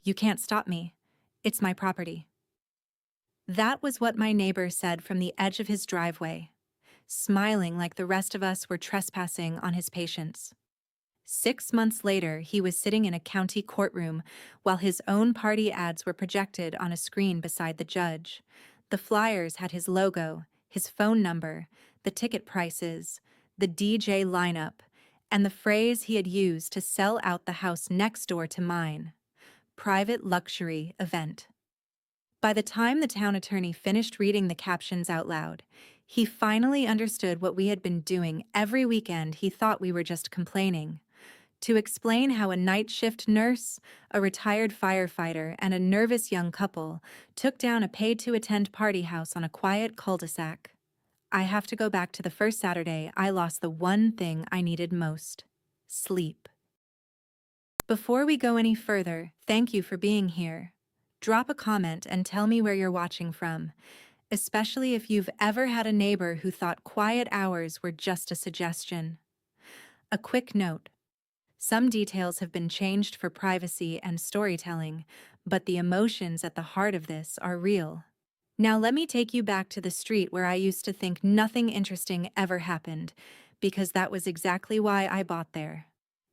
"You can't stop me. It's my property." That was what my neighbor said from the edge of his driveway, smiling like the rest of us were trespassing on his patience. 6 months later, he was sitting in a county courtroom while his own party ads were projected on a screen beside the judge. The flyers had his logo, his phone number, the ticket prices, the DJ lineup, and the phrase he had used to sell out the house next door to mine: private luxury event. By the time the town attorney finished reading the captions out loud, he finally understood what we had been doing every weekend. He thought we were just complaining. To explain how a night shift nurse, a retired firefighter, and a nervous young couple took down a paid-to-attend party house on a quiet cul-de-sac. I have to go back to the first Saturday I lost the one thing I needed most: sleep. Before we go any further, thank you for being here. Drop a comment and tell me where you're watching from, especially if you've ever had a neighbor who thought quiet hours were just a suggestion. A quick note: some details have been changed for privacy and storytelling, but the emotions at the heart of this are real. Now let me take you back to the street where I used to think nothing interesting ever happened, because that was exactly why I bought there.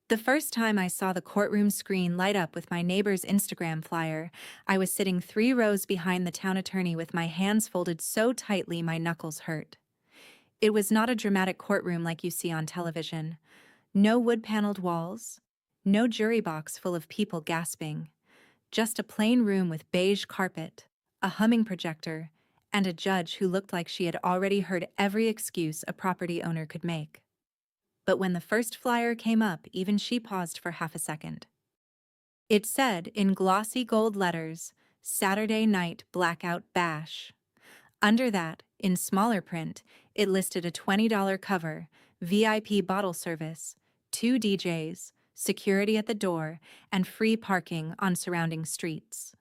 The first time I saw the courtroom screen light up with my neighbor's Instagram flyer, I was sitting 3 rows behind the town attorney with my hands folded so tightly my knuckles hurt. It was not a dramatic courtroom like you see on television. No wood-paneled walls, no jury box full of people gasping, just a plain room with beige carpet, a humming projector, and a judge who looked like she had already heard every excuse a property owner could make. But when the first flyer came up, even she paused for half a second. It said in glossy gold letters, "Saturday Night Blackout Bash." Under that, in smaller print, it listed a $20 cover, VIP bottle service, 2 DJs, security at the door, and free parking on surrounding streets.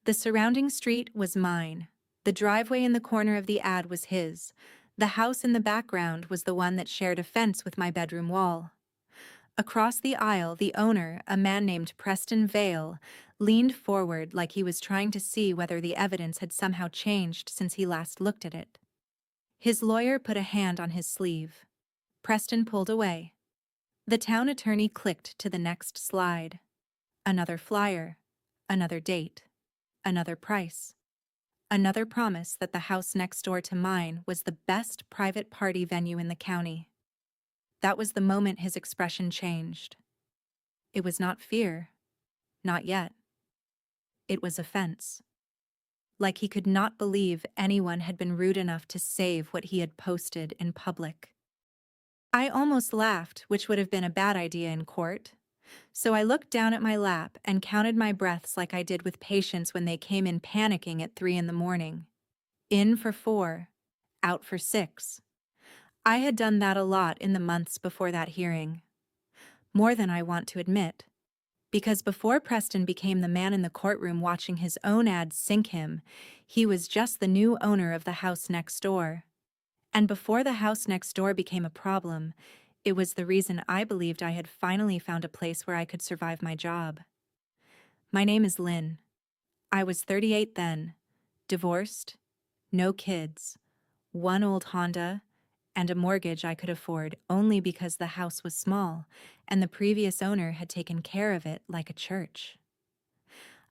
The surrounding street was mine. The driveway in the corner of the ad was his. The house in the background was the one that shared a fence with my bedroom wall. Across the aisle, the owner, a man named Preston Vale, leaned forward like he was trying to see whether the evidence had somehow changed since he last looked at it. His lawyer put a hand on his sleeve. Preston pulled away. The town attorney clicked to the next slide. Another flyer, another date, another price. Another promise that the house next door to mine was the best private party venue in the county. That was the moment his expression changed. It was not fear. Not yet. It was offense. Like he could not believe anyone had been rude enough to save what he had posted in public. I almost laughed, which would have been a bad idea in court. So I looked down at my lap and counted my breaths like I did with patients when they came in panicking at 3 in the morning. In for 4, out for 6. I had done that a lot in the months before that hearing. More than I want to admit. Because before Preston became the man in the courtroom watching his own ads sink him, he was just the new owner of the house next door. And before the house next door became a problem, it was the reason I believed I had finally found a place where I could survive my job. My name is Lynn. I was 38 then, divorced, no kids, one old Honda, and a mortgage I could afford only because the house was small and the previous owner had taken care of it like a church.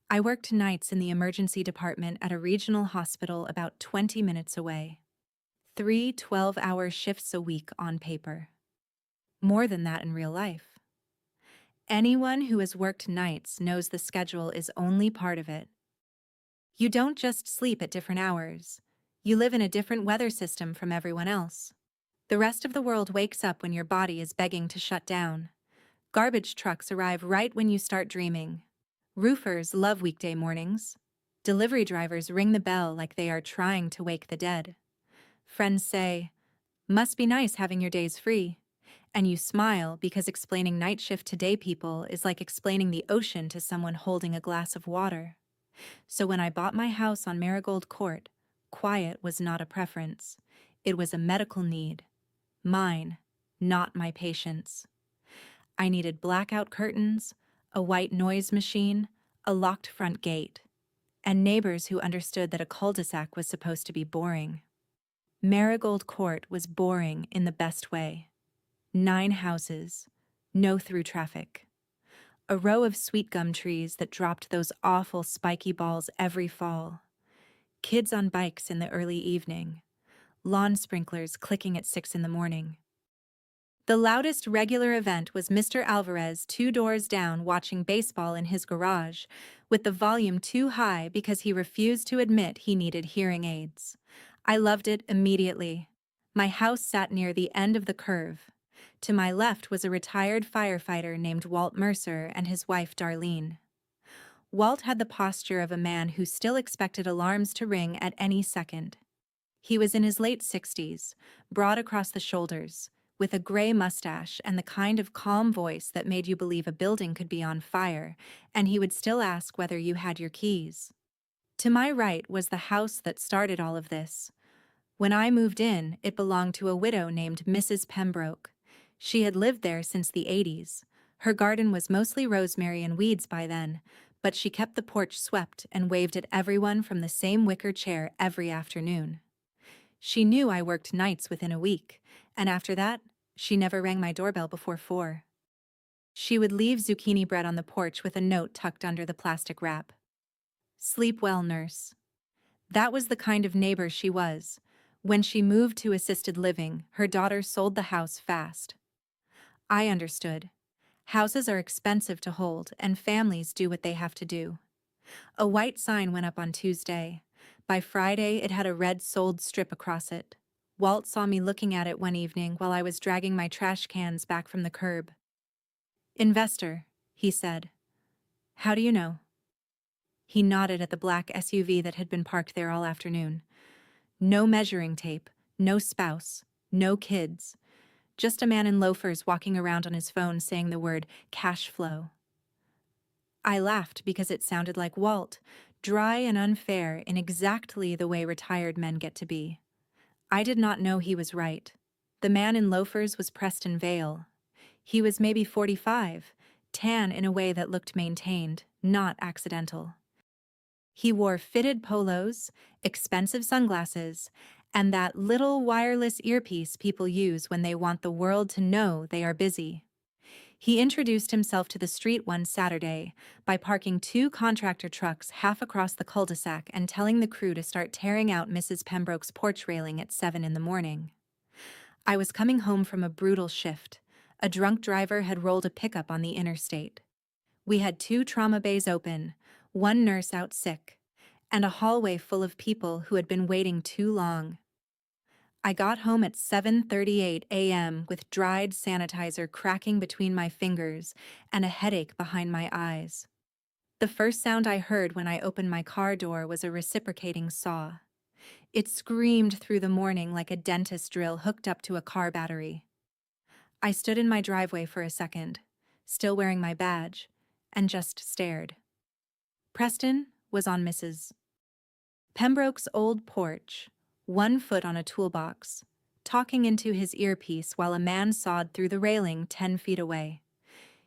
I worked nights in the emergency department at a regional hospital about 20 minutes away. 3 12-hour shifts a week on paper. More than that in real life. Anyone who has worked nights knows the schedule is only part of it. You don't just sleep at different hours. You live in a different weather system from everyone else. The rest of the world wakes up when your body is begging to shut down. Garbage trucks arrive right when you start dreaming. Roofers love weekday mornings. Delivery drivers ring the bell like they are trying to wake the dead. Friends say, "Must be nice having your days free." And you smile because explaining night shift to day people is like explaining the ocean to someone holding a glass of water. So when I bought my house on Marigold Court, quiet was not a preference. It was a medical need. Mine, not my patient's. I needed blackout curtains, a white noise machine, a locked front gate, and neighbors who understood that a cul-de-sac was supposed to be boring. Marigold Court was boring in the best way. 9 houses, no through traffic. A row of sweet gum trees that dropped those awful spiky balls every fall. Kids on bikes in the early evening. Lawn sprinklers clicking at 6 in the morning. The loudest regular event was Mr. Alvarez 2 doors down watching baseball in his garage, with the volume too high because he refused to admit he needed hearing aids. I loved it immediately. My house sat near the end of the curve. To my left was a retired firefighter named Walt Mercer and his wife Darlene. Walt had the posture of a man who still expected alarms to ring at any second. He was in his late 60s, broad across the shoulders, with a gray mustache and the kind of calm voice that made you believe a building could be on fire, and he would still ask whether you had your keys. To my right was the house that started all of this. When I moved in, it belonged to a widow named Mrs. Pembroke. She had lived there since the 80s. Her garden was mostly rosemary and weeds by then, but she kept the porch swept and waved at everyone from the same wicker chair every afternoon. She knew I worked nights within a week, and after that, she never rang my doorbell before 4. She would leave zucchini bread on the porch with a note tucked under the plastic wrap. "Sleep well, nurse." That was the kind of neighbor she was. When she moved to assisted living, her daughter sold the house fast. I understood. Houses are expensive to hold, and families do what they have to do. A white sign went up on Tuesday. By Friday, it had a red "sold" strip across it. Walt saw me looking at it one evening while I was dragging my trash cans back from the curb. "Investor," he said. "How do you know?" He nodded at the black SUV that had been parked there all afternoon. No measuring tape, no spouse, no kids. Just a man in loafers walking around on his phone saying the word cash flow. I laughed because it sounded like Walt, dry and unfair in exactly the way retired men get to be. I did not know he was right. The man in loafers was Preston Vale. He was maybe 45, tan in a way that looked maintained, not accidental. He wore fitted polos, expensive sunglasses, and that little wireless earpiece people use when they want the world to know they are busy. He introduced himself to the street one Saturday by parking 2 contractor trucks half across the cul-de-sac and telling the crew to start tearing out Mrs. Pembroke's porch railing at 7 in the morning. I was coming home from a brutal shift. A drunk driver had rolled a pickup on the interstate. We had 2 trauma bays open, 1 nurse out sick, and a hallway full of people who had been waiting too long. I got home at 7:38 a.m. with dried sanitizer cracking between my fingers and a headache behind my eyes. The first sound I heard when I opened my car door was a reciprocating saw. It screamed through the morning like a dentist drill hooked up to a car battery. I stood in my driveway for a second, still wearing my badge, and just stared. Preston was on Mrs. Pembroke's old porch, 1 foot on a toolbox, talking into his earpiece while a man sawed through the railing 10 feet away.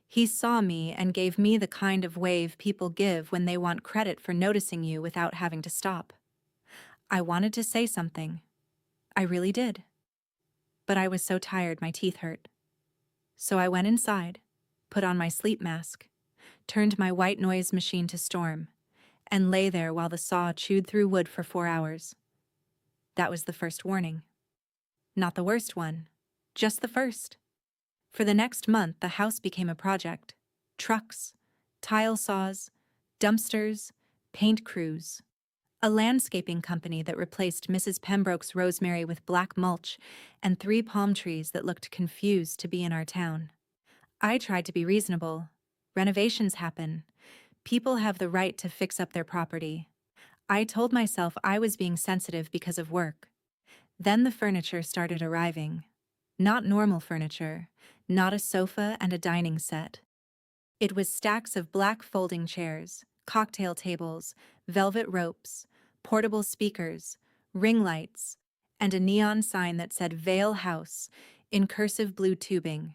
He saw me and gave me the kind of wave people give when they want credit for noticing you without having to stop. I wanted to say something. I really did. But I was so tired my teeth hurt. So I went inside, put on my sleep mask, turned my white noise machine to storm, and lay there while the saw chewed through wood for 4 hours. That was the first warning. Not the worst one, just the first. For the next month, the house became a project. Trucks, tile saws, dumpsters, paint crews. A landscaping company that replaced Mrs. Pembroke's rosemary with black mulch and 3 palm trees that looked confused to be in our town. I tried to be reasonable. Renovations happen. People have the right to fix up their property. I told myself I was being sensitive because of work. Then the furniture started arriving. Not normal furniture, not a sofa and a dining set. It was stacks of black folding chairs, cocktail tables, velvet ropes, portable speakers, ring lights, and a neon sign that said Vale House in cursive blue tubing.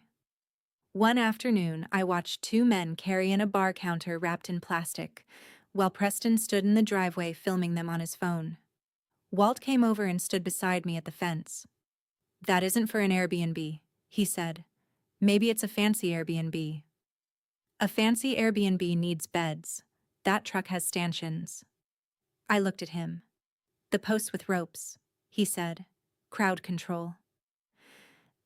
One afternoon, I watched two men carry in a bar counter wrapped in plastic, while Preston stood in the driveway filming them on his phone. Walt came over and stood beside me at the fence. "That isn't for an Airbnb," he said. "Maybe it's a fancy Airbnb." "A fancy Airbnb needs beds. That truck has stanchions." I looked at him. "The posts with ropes," he said. "Crowd control."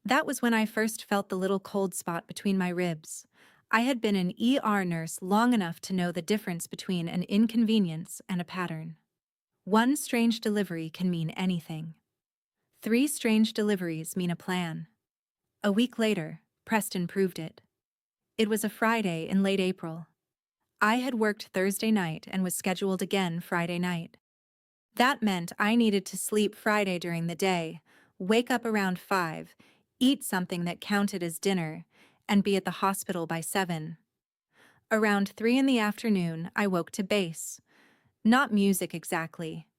That was when I first felt the little cold spot between my ribs. I had been an ER nurse long enough to know the difference between an inconvenience and a pattern. One strange delivery can mean anything. 3 strange deliveries mean a plan. A week later, Preston proved it. It was a Friday in late April. I had worked Thursday night and was scheduled again Friday night. That meant I needed to sleep Friday during the day, wake up around 5, eat something that counted as dinner, and be at the hospital by 7. Around 3 in the afternoon, I woke to bass. Not music exactly.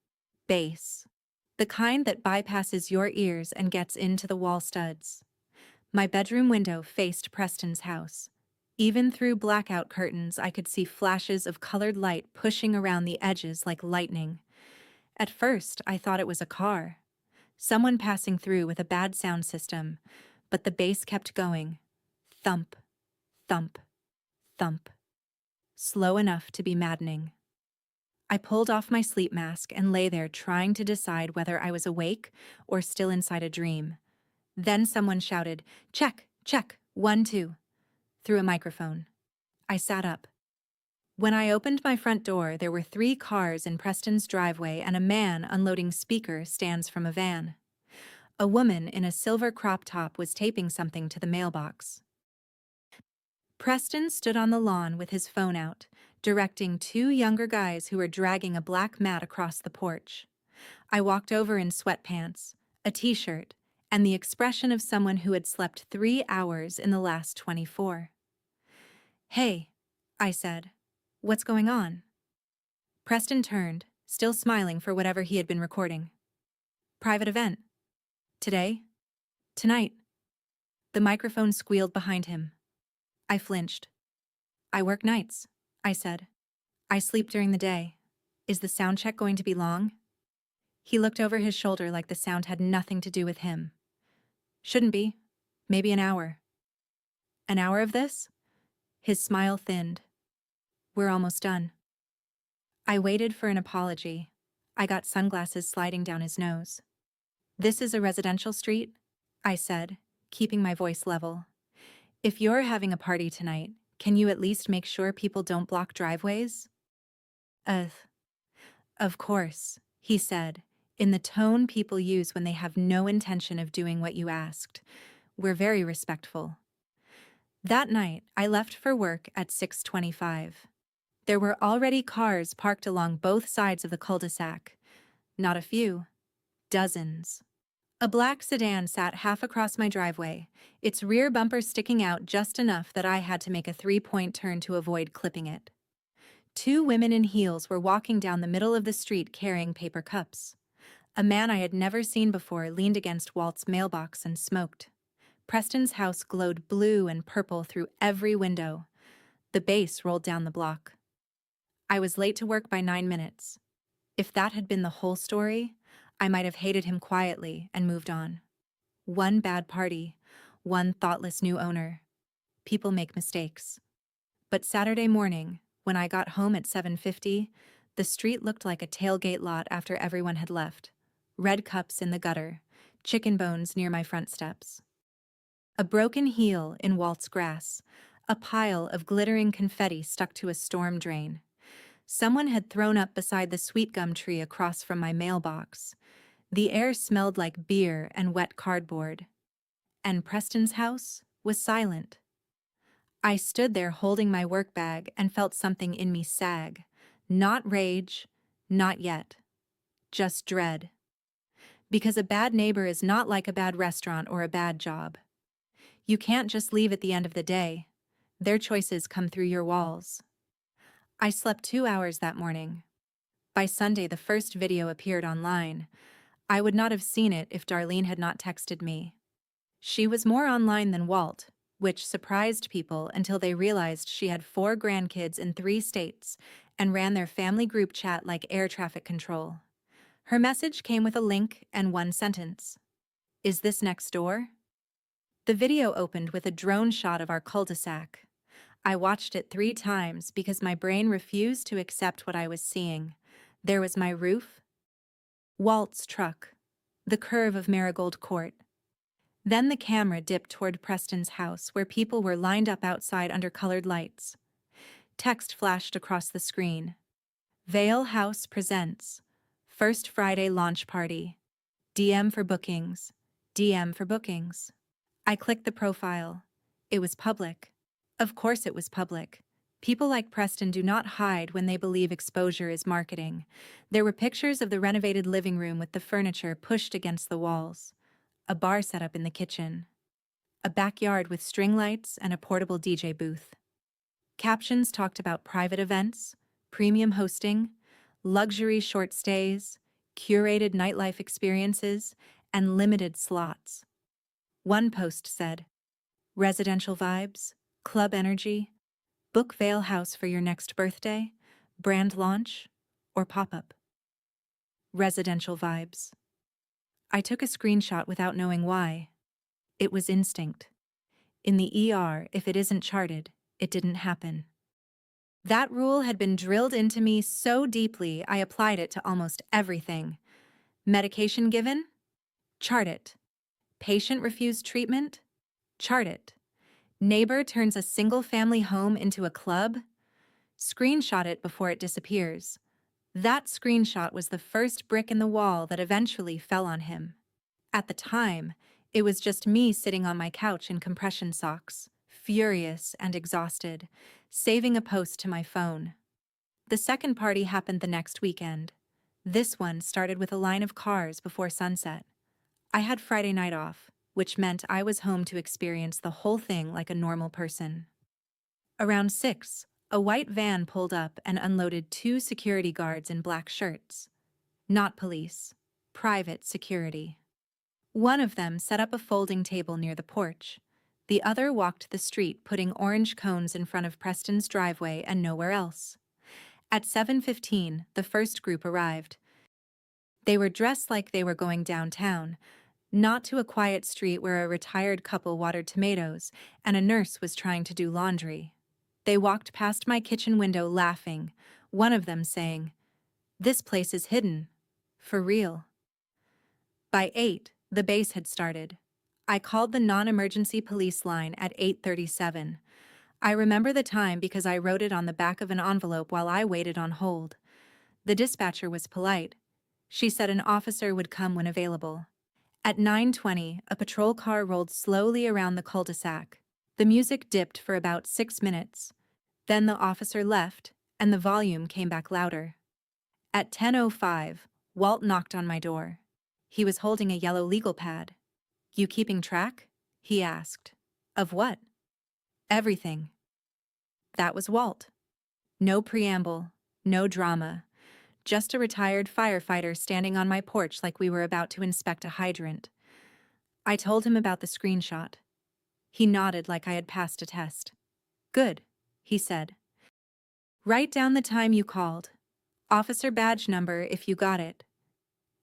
Bass. The kind that bypasses your ears and gets into the wall studs. My bedroom window faced Preston's house. Even through blackout curtains, I could see flashes of colored light pushing around the edges like lightning. At first, I thought it was a car. Someone passing through with a bad sound system, but the bass kept going. Thump, thump, thump. Slow enough to be maddening. I pulled off my sleep mask and lay there trying to decide whether I was awake or still inside a dream. Then someone shouted, "Check, check, 1, 2," through a microphone. I sat up. When I opened my front door, there were 3 cars in Preston's driveway and a man unloading speaker stands from a van. A woman in a silver crop top was taping something to the mailbox. Preston stood on the lawn with his phone out, directing 2 younger guys who were dragging a black mat across the porch. I walked over in sweatpants, a t-shirt, and the expression of someone who had slept 3 hours in the last 24. "Hey," I said. "What's going on?" Preston turned, still smiling for whatever he had been recording. "Private event. Today? Tonight." The microphone squealed behind him. I flinched. "I work nights," I said. "I sleep during the day. Is the sound check going to be long?" He looked over his shoulder like the sound had nothing to do with him. "Shouldn't be. Maybe an hour." "An hour of this?" His smile thinned. "We're almost done." I waited for an apology. I got sunglasses sliding down his nose. "This is a residential street," I said, keeping my voice level. "If you're having a party tonight, can you at least make sure people don't block driveways?" "Uh, of course," he said, in the tone people use when they have no intention of doing what you asked. "We're very respectful." That night, I left for work at 6:25. There were already cars parked along both sides of the cul-de-sac. Not a few. Dozens. A black sedan sat half across my driveway, its rear bumper sticking out just enough that I had to make a 3-point turn to avoid clipping it. 2 women in heels were walking down the middle of the street carrying paper cups. A man I had never seen before leaned against Walt's mailbox and smoked. Preston's house glowed blue and purple through every window. The bass rolled down the block. I was late to work by 9 minutes. If that had been the whole story, I might have hated him quietly and moved on. One bad party, one thoughtless new owner. People make mistakes. But Saturday morning, when I got home at 7:50, the street looked like a tailgate lot after everyone had left. Red cups in the gutter, chicken bones near my front steps. A broken heel in Walt's grass, a pile of glittering confetti stuck to a storm drain. Someone had thrown up beside the sweet gum tree across from my mailbox. The air smelled like beer and wet cardboard. And Preston's house was silent. I stood there holding my work bag and felt something in me sag. Not rage, not yet. Just dread. Because a bad neighbor is not like a bad restaurant or a bad job. You can't just leave at the end of the day. Their choices come through your walls. I slept 2 hours that morning. By Sunday, the first video appeared online. I would not have seen it if Darlene had not texted me. She was more online than Walt, which surprised people until they realized she had 4 grandkids in 3 states and ran their family group chat like air traffic control. Her message came with a link and one sentence. Is this next door? The video opened with a drone shot of our cul-de-sac. I watched it 3 times because my brain refused to accept what I was seeing. There was my roof, Walt's truck, the curve of Marigold Court. Then the camera dipped toward Preston's house, where people were lined up outside under colored lights. Text flashed across the screen. Vale House presents First Friday Launch Party. DM for bookings. DM for bookings. I clicked the profile. It was public. Of course it was public. People like Preston do not hide when they believe exposure is marketing. There were pictures of the renovated living room with the furniture pushed against the walls, a bar set up in the kitchen, a backyard with string lights and a portable DJ booth. Captions talked about private events, premium hosting, luxury short stays, curated nightlife experiences, and limited slots. One post said, residential vibes, club energy, book Vale House for your next birthday, brand launch, or pop-up. Residential vibes. I took a screenshot without knowing why. It was instinct. In the ER, if it isn't charted, it didn't happen. That rule had been drilled into me so deeply I applied it to almost everything. Medication given? Chart it. Patient refused treatment? Chart it. Neighbor turns a single-family home into a club? Screenshot it before it disappears. That screenshot was the first brick in the wall that eventually fell on him. At the time, it was just me sitting on my couch in compression socks, furious and exhausted, saving a post to my phone. The second party happened the next weekend. This one started with a line of cars before sunset. I had Friday night off, which meant I was home to experience the whole thing like a normal person. Around 6, a white van pulled up and unloaded 2 security guards in black shirts. Not police, private security. One of them set up a folding table near the porch. The other walked the street, putting orange cones in front of Preston's driveway and nowhere else. At 7:15, the first group arrived. They were dressed like they were going downtown, not to a quiet street where a retired couple watered tomatoes and a nurse was trying to do laundry. They walked past my kitchen window laughing, one of them saying, "This place is hidden. For real." By 8, the base had started. I called the non-emergency police line at 8:37. I remember the time because I wrote it on the back of an envelope while I waited on hold. The dispatcher was polite. She said an officer would come when available. At 9:20, a patrol car rolled slowly around the cul-de-sac. The music dipped for about 6 minutes. Then the officer left, and the volume came back louder. At 10:05, Walt knocked on my door. He was holding a yellow legal pad. "You keeping track?" he asked. "Of what?" "Everything." That was Walt. No preamble, no drama. Just a retired firefighter standing on my porch like we were about to inspect a hydrant. I told him about the screenshot. He nodded like I had passed a test. "Good," he said. "Write down the time you called. Officer badge number if you got it.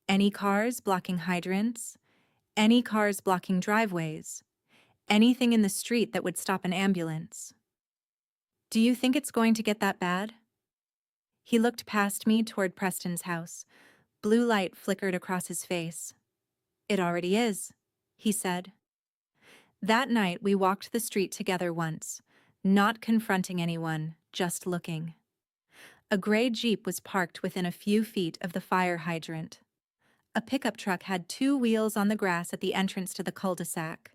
Any cars blocking hydrants? Any cars blocking driveways? Anything in the street that would stop an ambulance? Do you think it's going to get that bad?" He looked past me toward Preston's house. Blue light flickered across his face. "It already is," he said. That night we walked the street together once, not confronting anyone, just looking. A gray Jeep was parked within a few feet of the fire hydrant. A pickup truck had 2 wheels on the grass at the entrance to the cul-de-sac.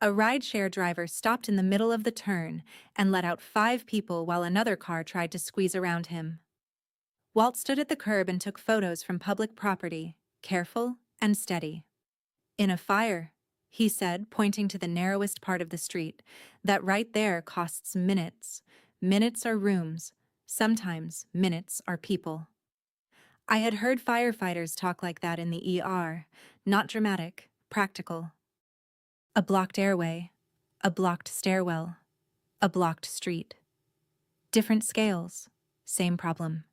A rideshare driver stopped in the middle of the turn and let out 5 people while another car tried to squeeze around him. Walt stood at the curb and took photos from public property, careful and steady. "In a fire," he said, pointing to the narrowest part of the street, "that right there costs minutes. Minutes are rooms. Sometimes minutes are people." I had heard firefighters talk like that in the ER, not dramatic, practical. A blocked airway, A blocked stairwell. A blocked street. Different scales. Same problem.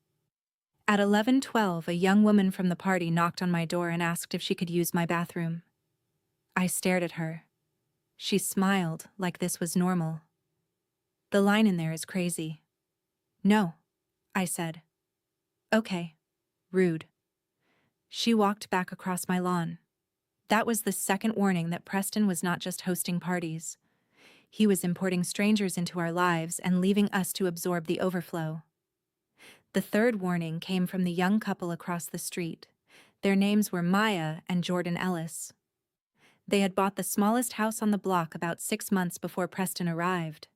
At 11:12, a young woman from the party knocked on my door and asked if she could use my bathroom. I stared at her. She smiled like this was normal. The line in there is crazy. No, I said. Okay. Rude. She walked back across my lawn. That was the second warning that Preston was not just hosting parties. He was importing strangers into our lives and leaving us to absorb the overflow. The third warning came from the young couple across the street. Their names were Maya and Jordan Ellis. They had bought the smallest house on the block about 6 months before Preston arrived.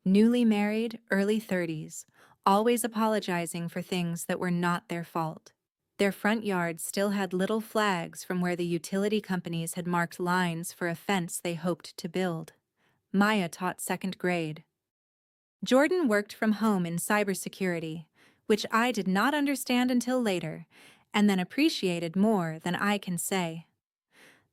Newly married, early 30s, always apologizing for things that were not their fault. Their front yard still had little flags from where the utility companies had marked lines for a fence they hoped to build. Maya taught 2nd grade. Jordan worked from home in cybersecurity, which I did not understand until later, and then appreciated more than I can say.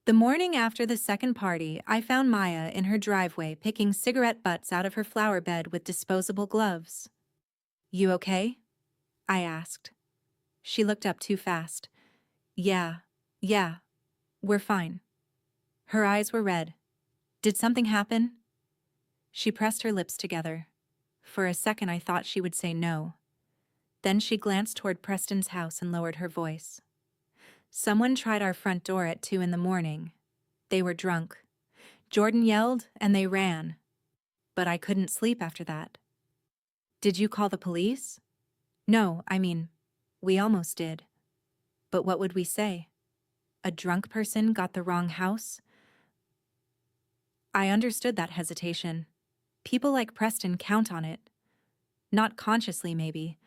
The morning after the second party, I found Maya in her driveway picking cigarette butts out of her flower bed with disposable gloves. "You okay?" I asked. She looked up too fast. Yeah, we're fine." Her eyes were red. "Did something happen?" She pressed her lips together. For a second I thought she would say no. Then she glanced toward Preston's house and lowered her voice. "Someone tried our front door at 2 in the morning. They were drunk. Jordan yelled and they ran. But I couldn't sleep after that." "Did you call the police?" "No, we almost did. But what would we say? A drunk person got the wrong house?" I understood that hesitation. People like Preston count on it. Not consciously, maybe,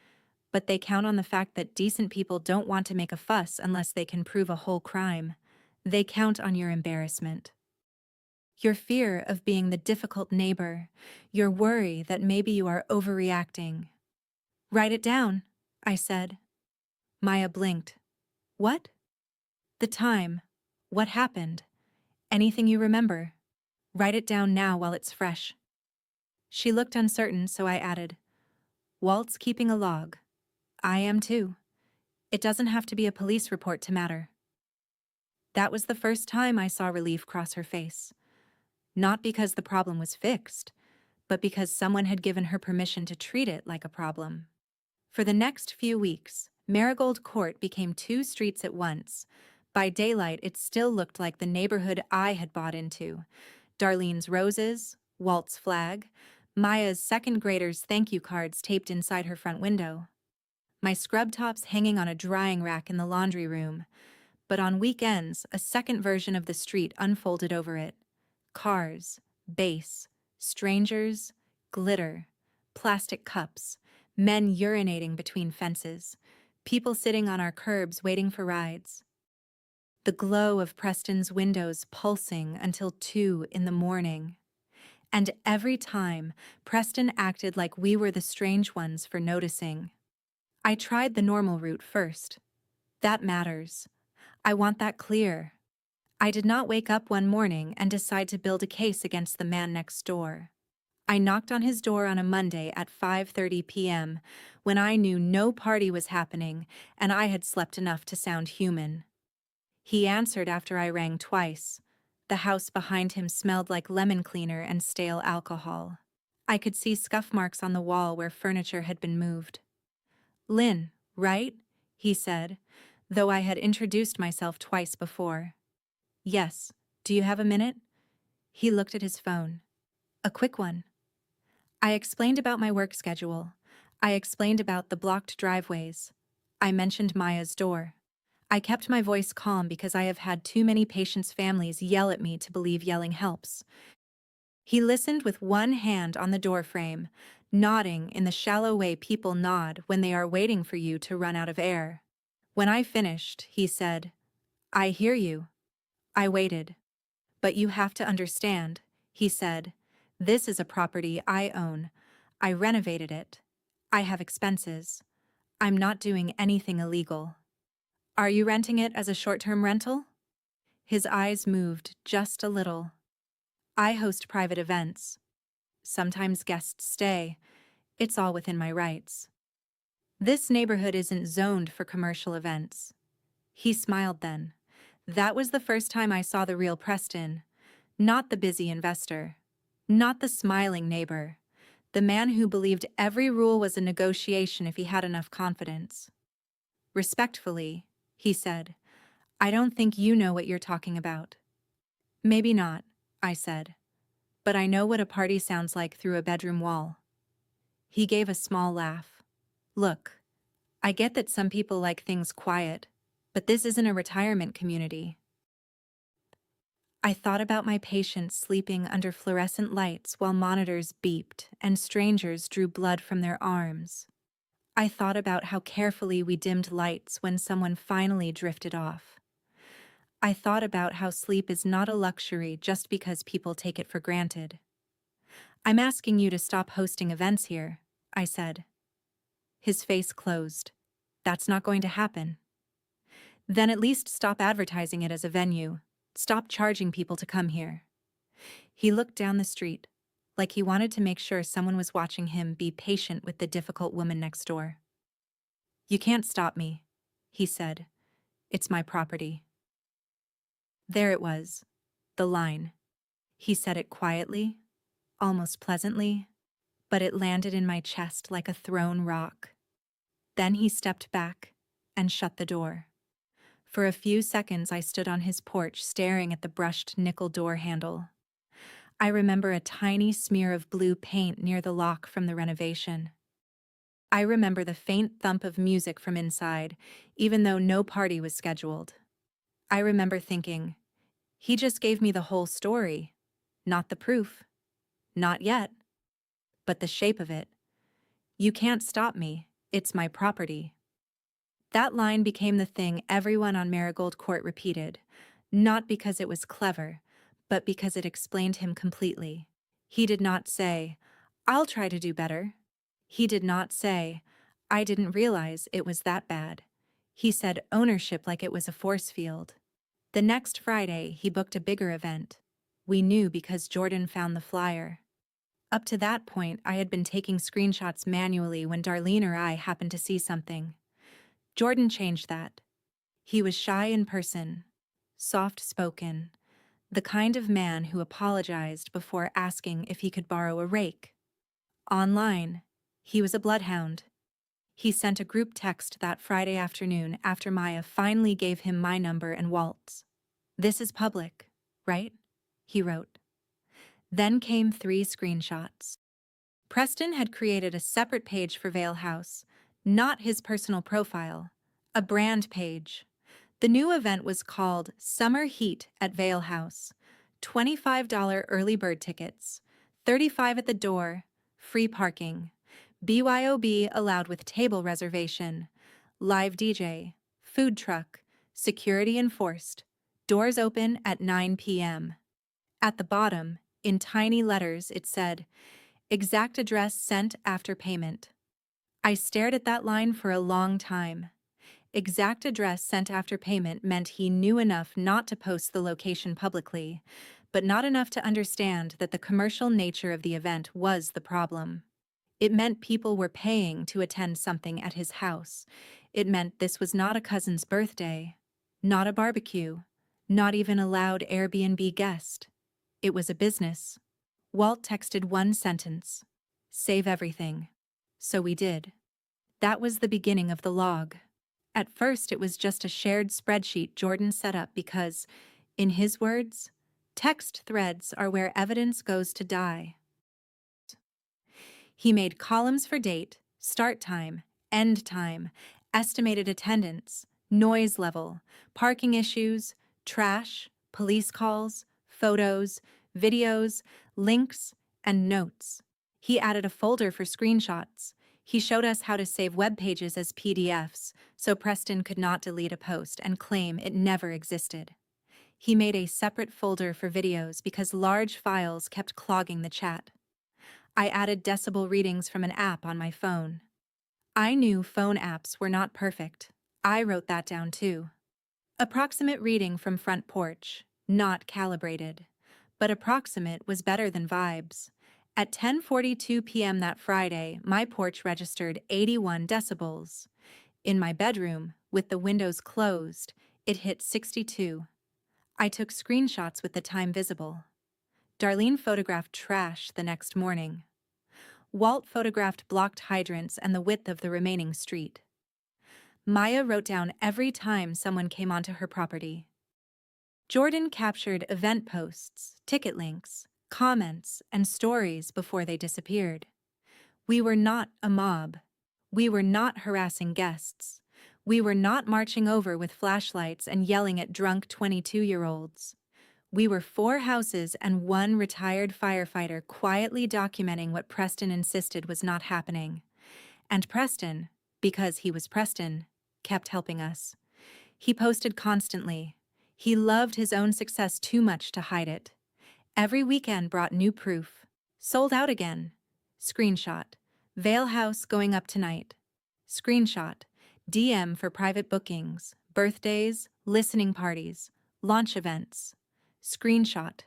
but they count on the fact that decent people don't want to make a fuss unless they can prove a whole crime. They count on your embarrassment. Your fear of being the difficult neighbor, your worry that maybe you are overreacting. "Write it down," I said. Maya blinked. "What?" "The time. What happened. Anything you remember. Write it down now while it's fresh." She looked uncertain, so I added, "Walt's keeping a log. I am too. It doesn't have to be a police report to matter." That was the first time I saw relief cross her face. Not because the problem was fixed, but because someone had given her permission to treat it like a problem. For the next few weeks, Marigold Court became 2 streets at once. By daylight, it still looked like the neighborhood I had bought into. Darlene's roses, Walt's flag, Maya's 2nd grader's thank you cards taped inside her front window. My scrub tops hanging on a drying rack in the laundry room. But on weekends, a second version of the street unfolded over it. Cars, bass, strangers, glitter, plastic cups, men urinating between fences, people sitting on our curbs waiting for rides. The glow of Preston's windows pulsing until 2 in the morning. And every time, Preston acted like we were the strange ones for noticing. I tried the normal route first. That matters. I want that clear. I did not wake up one morning and decide to build a case against the man next door. I knocked on his door on a Monday at 5:30 p.m. when I knew no party was happening and I had slept enough to sound human. He answered after I rang twice. The house behind him smelled like lemon cleaner and stale alcohol. I could see scuff marks on the wall where furniture had been moved. "Lynn, right?" he said, though I had introduced myself twice before. "Yes. Do you have a minute?" He looked at his phone. "A quick one." I explained about my work schedule. I explained about the blocked driveways. I mentioned Maya's door. I kept my voice calm because I have had too many patients' families yell at me to believe yelling helps. He listened with one hand on the doorframe, nodding in the shallow way people nod when they are waiting for you to run out of air. When I finished, he said, "I hear you." I waited. "But you have to understand," he said. "This is a property I own. I renovated it. I have expenses. I'm not doing anything illegal." "Are you renting it as a short-term rental?" His eyes moved just a little. I host private events. Sometimes guests stay. It's all within my rights. This neighborhood isn't zoned for commercial events. He smiled then. That was the first time I saw the real Preston. Not the busy investor. Not the smiling neighbor. The man who believed every rule was a negotiation if he had enough confidence. Respectfully, he said, I don't think you know what you're talking about. Maybe not, I said. But I know what a party sounds like through a bedroom wall. He gave a small laugh. Look, I get that some people like things quiet, but this isn't a retirement community. I thought about my patients sleeping under fluorescent lights while monitors beeped and strangers drew blood from their arms. I thought about how carefully we dimmed lights when someone finally drifted off. I thought about how sleep is not a luxury just because people take it for granted. I'm asking you to stop hosting events here, I said. His face closed. That's not going to happen. Then at least stop advertising it as a venue. Stop charging people to come here. He looked down the street, like he wanted to make sure someone was watching him be patient with the difficult woman next door. You can't stop me, he said. It's my property. There it was, the line. He said it quietly, almost pleasantly, but it landed in my chest like a thrown rock. Then he stepped back and shut the door. For a few seconds I stood on his porch staring at the brushed nickel door handle. I remember a tiny smear of blue paint near the lock from the renovation. I remember the faint thump of music from inside, even though no party was scheduled. I remember thinking, he just gave me the whole story, not the proof. Not yet. But the shape of it. You can't stop me, it's my property. That line became the thing everyone on Marigold Court repeated, not because it was clever, but because it explained him completely. He did not say, I'll try to do better. He did not say, I didn't realize it was that bad. He said ownership like it was a force field. The next Friday, he booked a bigger event. We knew because Jordan found the flyer. Up to that point, I had been taking screenshots manually when Darlene or I happened to see something. Jordan changed that. He was shy in person, soft-spoken, the kind of man who apologized before asking if he could borrow a rake. Online, he was a bloodhound. He sent a group text that Friday afternoon after Maya finally gave him my number and Walt's. This is public, right? He wrote. Then came 3 screenshots. Preston had created a separate page for Vale House, not his personal profile, a brand page. The new event was called Summer Heat at Vale House, $25 early bird tickets, $35 at the door, free parking, BYOB allowed with table reservation, live DJ, food truck, security enforced, doors open at 9 p.m. At the bottom, in tiny letters, it said, exact address sent after payment. I stared at that line for a long time. Exact address sent after payment meant he knew enough not to post the location publicly, but not enough to understand that the commercial nature of the event was the problem. It meant people were paying to attend something at his house. It meant this was not a cousin's birthday, not a barbecue, not even a loud Airbnb guest. It was a business. Walt texted one sentence, save everything. So we did. That was the beginning of the log. At first, it was just a shared spreadsheet Jordan set up because, in his words, text threads are where evidence goes to die. He made columns for date, start time, end time, estimated attendance, noise level, parking issues, trash, police calls, photos, videos, links, and notes. He added a folder for screenshots. He showed us how to save web pages as PDFs so Preston could not delete a post and claim it never existed. He made a separate folder for videos because large files kept clogging the chat. I added decibel readings from an app on my phone. I knew phone apps were not perfect. I wrote that down too. Approximate reading from front porch, not calibrated. but approximate was better than vibes. At 10:42 p.m. that Friday, my porch registered 81 decibels. In my bedroom, with the windows closed, it hit 62. I took screenshots with the time visible. Darlene photographed trash the next morning. Walt photographed blocked hydrants and the width of the remaining street. Maya wrote down every time someone came onto her property. Jordan captured event posts, ticket links, comments, and stories before they disappeared. We were not a mob. We were not harassing guests. We were not marching over with flashlights and yelling at drunk 22-year-olds. We were 4 houses and 1 retired firefighter quietly documenting what Preston insisted was not happening. And Preston, because he was Preston, kept helping us. He posted constantly. He loved his own success too much to hide it. Every weekend brought new proof. Sold out again. Screenshot. Vale House going up tonight. Screenshot. DM for private bookings, birthdays, listening parties, launch events. Screenshot.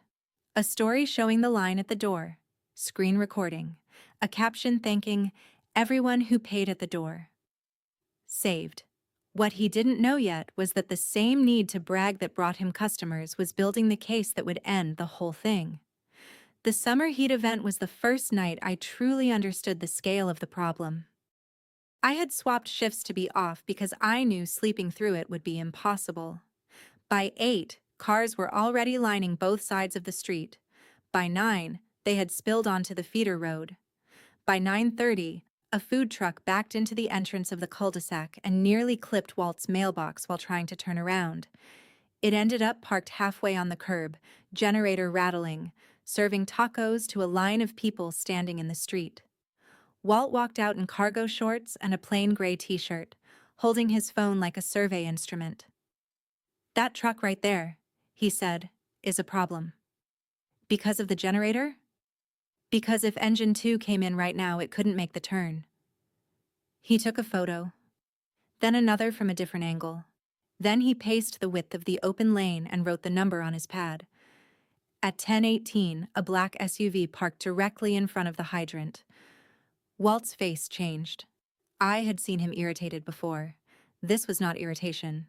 A story showing the line at the door. Screen recording. A caption thanking everyone who paid at the door. Saved. What he didn't know yet was that the same need to brag that brought him customers was building the case that would end the whole thing. The summer heat event was the first night I truly understood the scale of the problem. I had swapped shifts to be off because I knew sleeping through it would be impossible. By 8, cars were already lining both sides of the street. By 9, they had spilled onto the feeder road. By 9:30, a food truck backed into the entrance of the cul-de-sac and nearly clipped Walt's mailbox while trying to turn around. It ended up parked halfway on the curb, generator rattling, serving tacos to a line of people standing in the street. Walt walked out in cargo shorts and a plain gray t-shirt, holding his phone like a survey instrument. "That truck right there," he said, "is a problem." "Because of the generator?" "Because if engine 2 came in right now, it couldn't make the turn." He took a photo, then another from a different angle. Then he paced the width of the open lane and wrote the number on his pad. At 10:18, a black SUV parked directly in front of the hydrant. Walt's face changed. I had seen him irritated before. This was not irritation.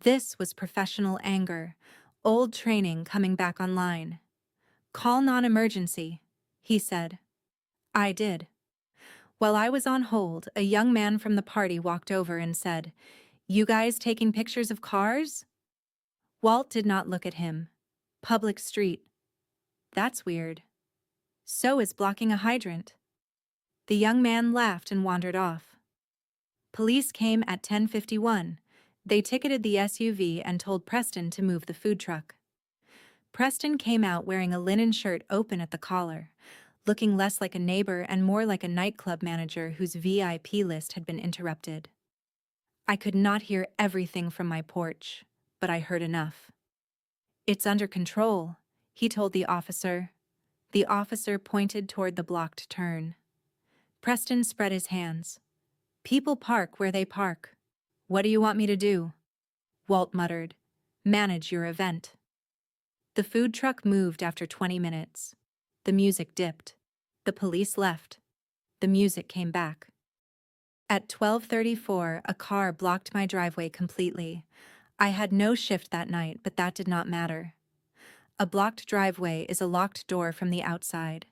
This was professional anger, old training coming back online. "Call non-emergency," he said. I did. While I was on hold, a young man from the party walked over and said, "You guys taking pictures of cars?" Walt did not look at him. Public street. That's weird. So is blocking a hydrant. The young man laughed and wandered off. Police came at 10:51. They ticketed the SUV and told Preston to move the food truck. Preston came out wearing a linen shirt open at the collar, looking less like a neighbor and more like a nightclub manager whose VIP list had been interrupted. I could not hear everything from my porch, but I heard enough. "It's under control," he told the officer. The officer pointed toward the blocked turn. Preston spread his hands. "People park where they park. What do you want me to do?" Walt muttered, "Manage your event." The food truck moved after 20 minutes. The music dipped. The police left. The music came back. At 12:34, a car blocked my driveway completely. I had no shift that night, but that did not matter. A blocked driveway is a locked door from the outside.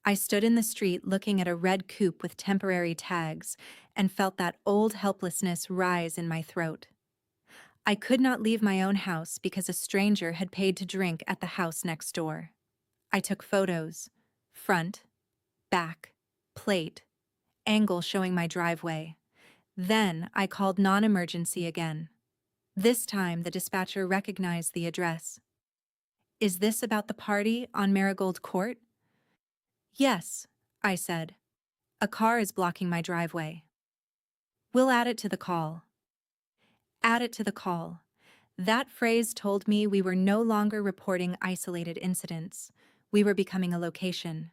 I stood in the street looking at a red coupe with temporary tags and felt that old helplessness rise in my throat. I could not leave my own house because a stranger had paid to drink at the house next door. I took photos. Front, back, plate, angle showing my driveway. Then I called non-emergency again. This time the dispatcher recognized the address. "Is this about the party on Marigold Court?" "Yes," I said. "A car is blocking my driveway." "We'll add it to the call." Add it to the call. That phrase told me we were no longer reporting isolated incidents. We were becoming a location.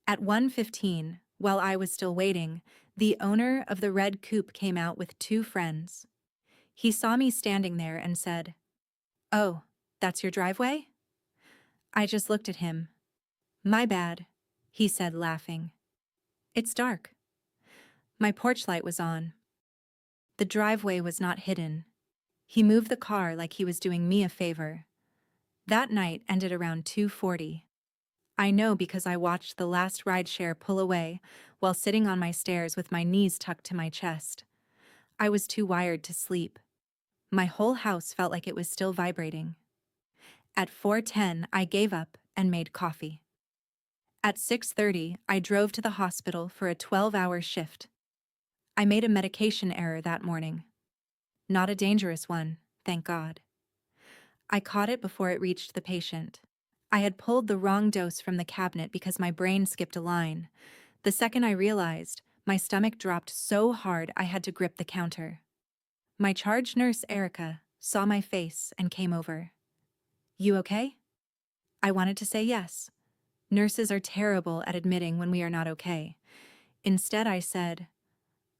At 1:15, while I was still waiting, the owner of the red coupe came out with 2 friends. He saw me standing there and said, "Oh, that's your driveway?" I just looked at him. "My bad," he said, laughing. "It's dark." My porch light was on. The driveway was not hidden. He moved the car like he was doing me a favor. That night ended around 2:40. I know because I watched the last rideshare pull away while sitting on my stairs with my knees tucked to my chest. I was too wired to sleep. My whole house felt like it was still vibrating. At 4:10, I gave up and made coffee. At 6:30, I drove to the hospital for a 12-hour shift. I made a medication error that morning. Not a dangerous one, thank God. I caught it before it reached the patient. I had pulled the wrong dose from the cabinet because my brain skipped a line. The second I realized, my stomach dropped so hard I had to grip the counter. My charge nurse, Erica, saw my face and came over. "You okay?" I wanted to say yes. Nurses are terrible at admitting when we are not okay. Instead, I said,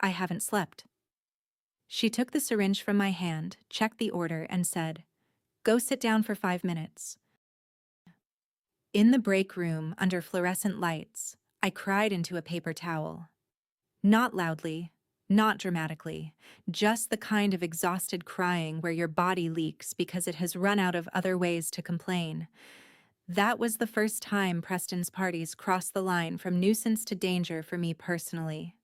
"I haven't slept." She took the syringe from my hand, checked the order, and said, "Go sit down for 5 minutes." In the break room, under fluorescent lights, I cried into a paper towel. Not loudly, not dramatically, just the kind of exhausted crying where your body leaks because it has run out of other ways to complain. That was the first time Preston's parties crossed the line from nuisance to danger for me personally.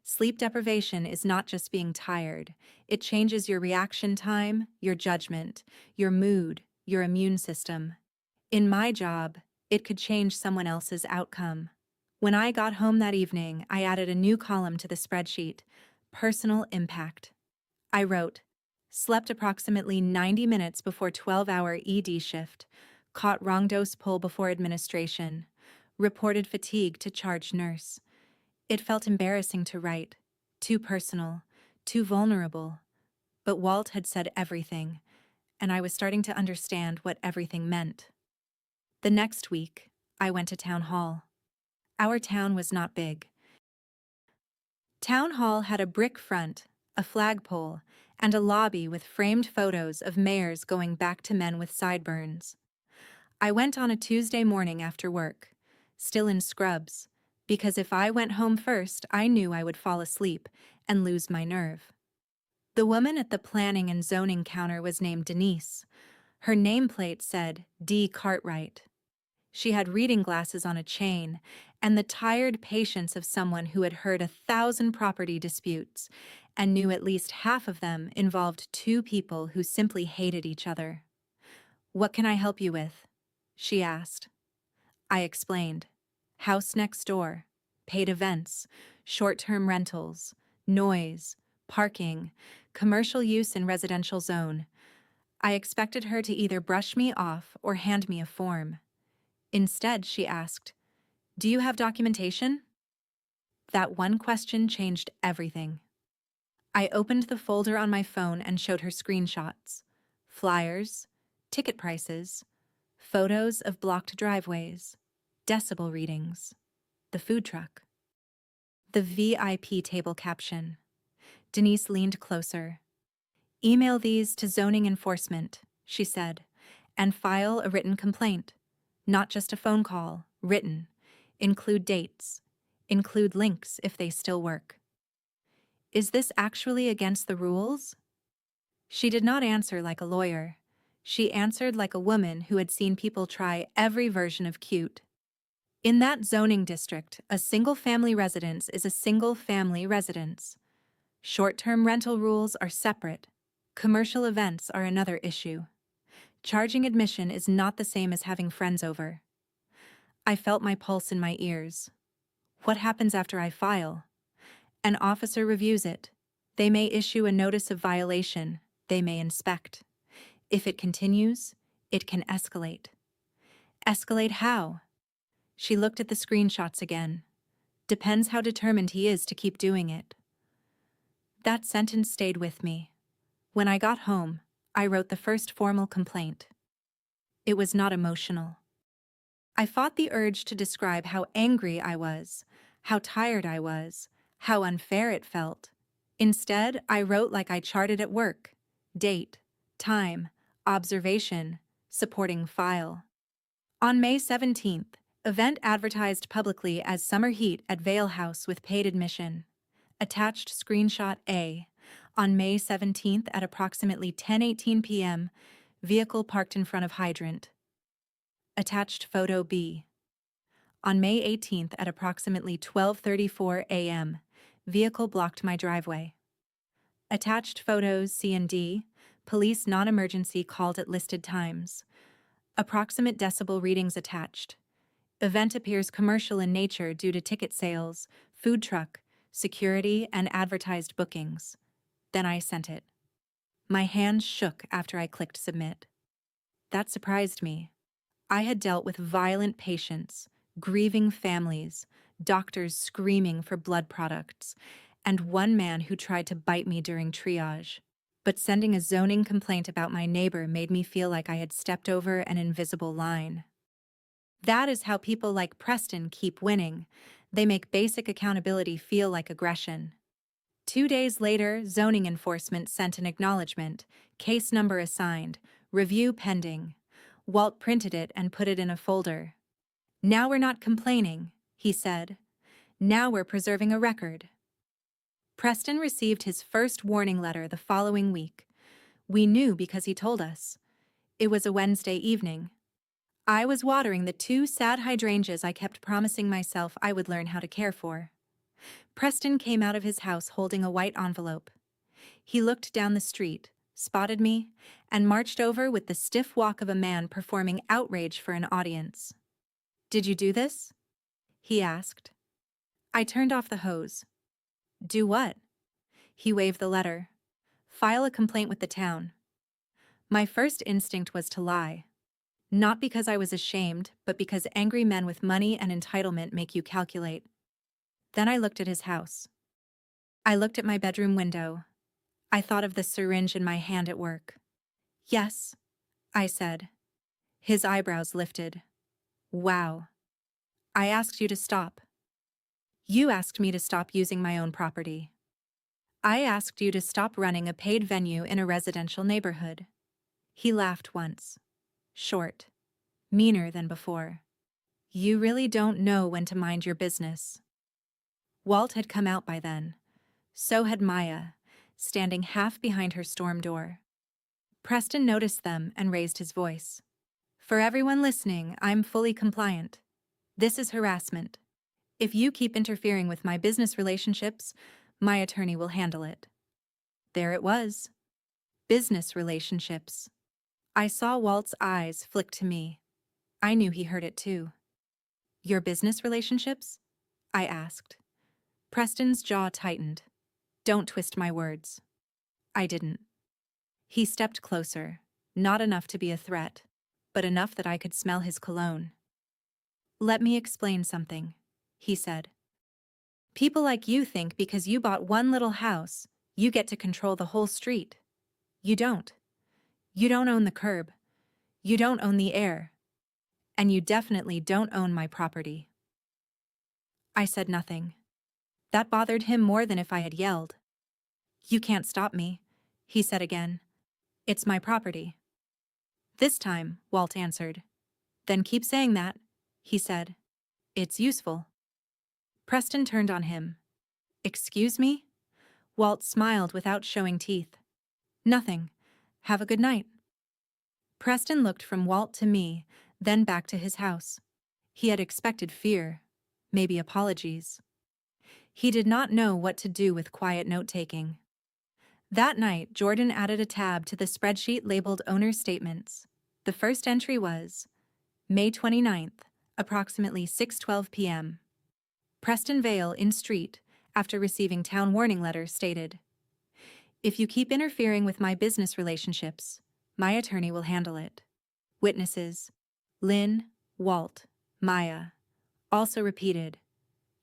Sleep deprivation is not just being tired. It changes your reaction time, your judgment, your mood, your immune system. In my job, it could change someone else's outcome. When I got home that evening, I added a new column to the spreadsheet, personal impact. I wrote, slept approximately 90 minutes before 12-hour ED shift, caught wrong dose pull before administration, reported fatigue to charge nurse. It felt embarrassing to write, too personal, too vulnerable. But Walt had said everything, and I was starting to understand what everything meant. The next week, I went to town hall. Our town was not big. Town hall had a brick front, a flagpole, and a lobby with framed photos of mayors going back to men with sideburns. I went on a Tuesday morning after work, still in scrubs, because if I went home first, I knew I would fall asleep and lose my nerve. The woman at the planning and zoning counter was named Denise. Her nameplate said D. Cartwright. She had reading glasses on a chain and the tired patience of someone who had heard 1,000 property disputes and knew at least half of them involved two people who simply hated each other. "What can I help you with?" she asked. I explained. House next door, paid events, short-term rentals, noise, parking, commercial use in residential zone. I expected her to either brush me off or hand me a form. Instead, she asked, "Do you have documentation?" That one question changed everything. I opened the folder on my phone and showed her screenshots, flyers, ticket prices, photos of blocked driveways, decibel readings, the food truck. The VIP table caption. Denise leaned closer. "Email these to zoning enforcement," she said, "and file a written complaint. Not just a phone call, written. Include dates. Include links if they still work." Is this actually against the rules? She did not answer like a lawyer. She answered like a woman who had seen people try every version of cute. In that zoning district, a single-family residence is a single-family residence. Short-term rental rules are separate. Commercial events are another issue. Charging admission is not the same as having friends over. I felt my pulse in my ears. What happens after I file? An officer reviews it. They may issue a notice of violation. They may inspect. If it continues, it can escalate. Escalate how? She looked at the screenshots again. Depends how determined he is to keep doing it. That sentence stayed with me. When I got home, I wrote the first formal complaint. It was not emotional. I fought the urge to describe how angry I was, how tired I was, how unfair it felt. Instead, I wrote like I charted at work: date, time, observation, supporting file. On May 17th, event advertised publicly as Summer Heat at Vale House with paid admission. Attached screenshot A. On May 17th at approximately 10:18 p.m., vehicle parked in front of hydrant. Attached photo B. On May 18th at approximately 12:34 a.m., vehicle blocked my driveway. Attached photos C and D. Police non-emergency called at listed times. Approximate decibel readings attached. Event appears commercial in nature due to ticket sales, food truck, security, and advertised bookings. Then I sent it. My hands shook after I clicked submit. That surprised me. I had dealt with violent patients, grieving families, doctors screaming for blood products, and one man who tried to bite me during triage. But sending a zoning complaint about my neighbor made me feel like I had stepped over an invisible line. That is how people like Preston keep winning. They make basic accountability feel like aggression. 2 days later, zoning enforcement sent an acknowledgement, case number assigned, review pending. Walt printed it and put it in a folder. Now we're not complaining, he said. Now we're preserving a record. Preston received his first warning letter the following week. We knew because he told us. It was a Wednesday evening. I was watering the 2 sad hydrangeas I kept promising myself I would learn how to care for. Preston came out of his house holding a white envelope. He looked down the street, spotted me, and marched over with the stiff walk of a man performing outrage for an audience. Did you do this? He asked. I turned off the hose. Do what? He waved the letter. File a complaint with the town. My first instinct was to lie. Not because I was ashamed, but because angry men with money and entitlement make you calculate. Then I looked at his house. I looked at my bedroom window. I thought of the syringe in my hand at work. Yes, I said. His eyebrows lifted. Wow. I asked you to stop. You asked me to stop using my own property. I asked you to stop running a paid venue in a residential neighborhood. He laughed once. Short. Meaner than before. You really don't know when to mind your business. Walt had come out by then. So had Maya, standing half behind her storm door. Preston noticed them and raised his voice. For everyone listening, I'm fully compliant. This is harassment. If you keep interfering with my business relationships, my attorney will handle it. There it was. Business relationships. I saw Walt's eyes flick to me. I knew he heard it too. Your business relationships? I asked. Preston's jaw tightened. Don't twist my words. I didn't. He stepped closer, not enough to be a threat, but enough that I could smell his cologne. Let me explain something, he said. People like you think because you bought one little house, you get to control the whole street. You don't. You don't own the curb. You don't own the air. And you definitely don't own my property. I said nothing. That bothered him more than if I had yelled. You can't stop me, he said again. It's my property. This time, Walt answered. Then keep saying that, he said. It's useful. Preston turned on him. Excuse me? Walt smiled without showing teeth. Nothing. Have a good night. Preston looked from Walt to me, then back to his house. He had expected fear, maybe apologies. He did not know what to do with quiet note-taking. That night, Jordan added a tab to the spreadsheet labeled Owner Statements. The first entry was, May 29th, approximately 6:12 p.m. Preston Vale in street, after receiving town warning letter, stated, If you keep interfering with my business relationships, my attorney will handle it. Witnesses, Lynn, Walt, Maya. Also repeated,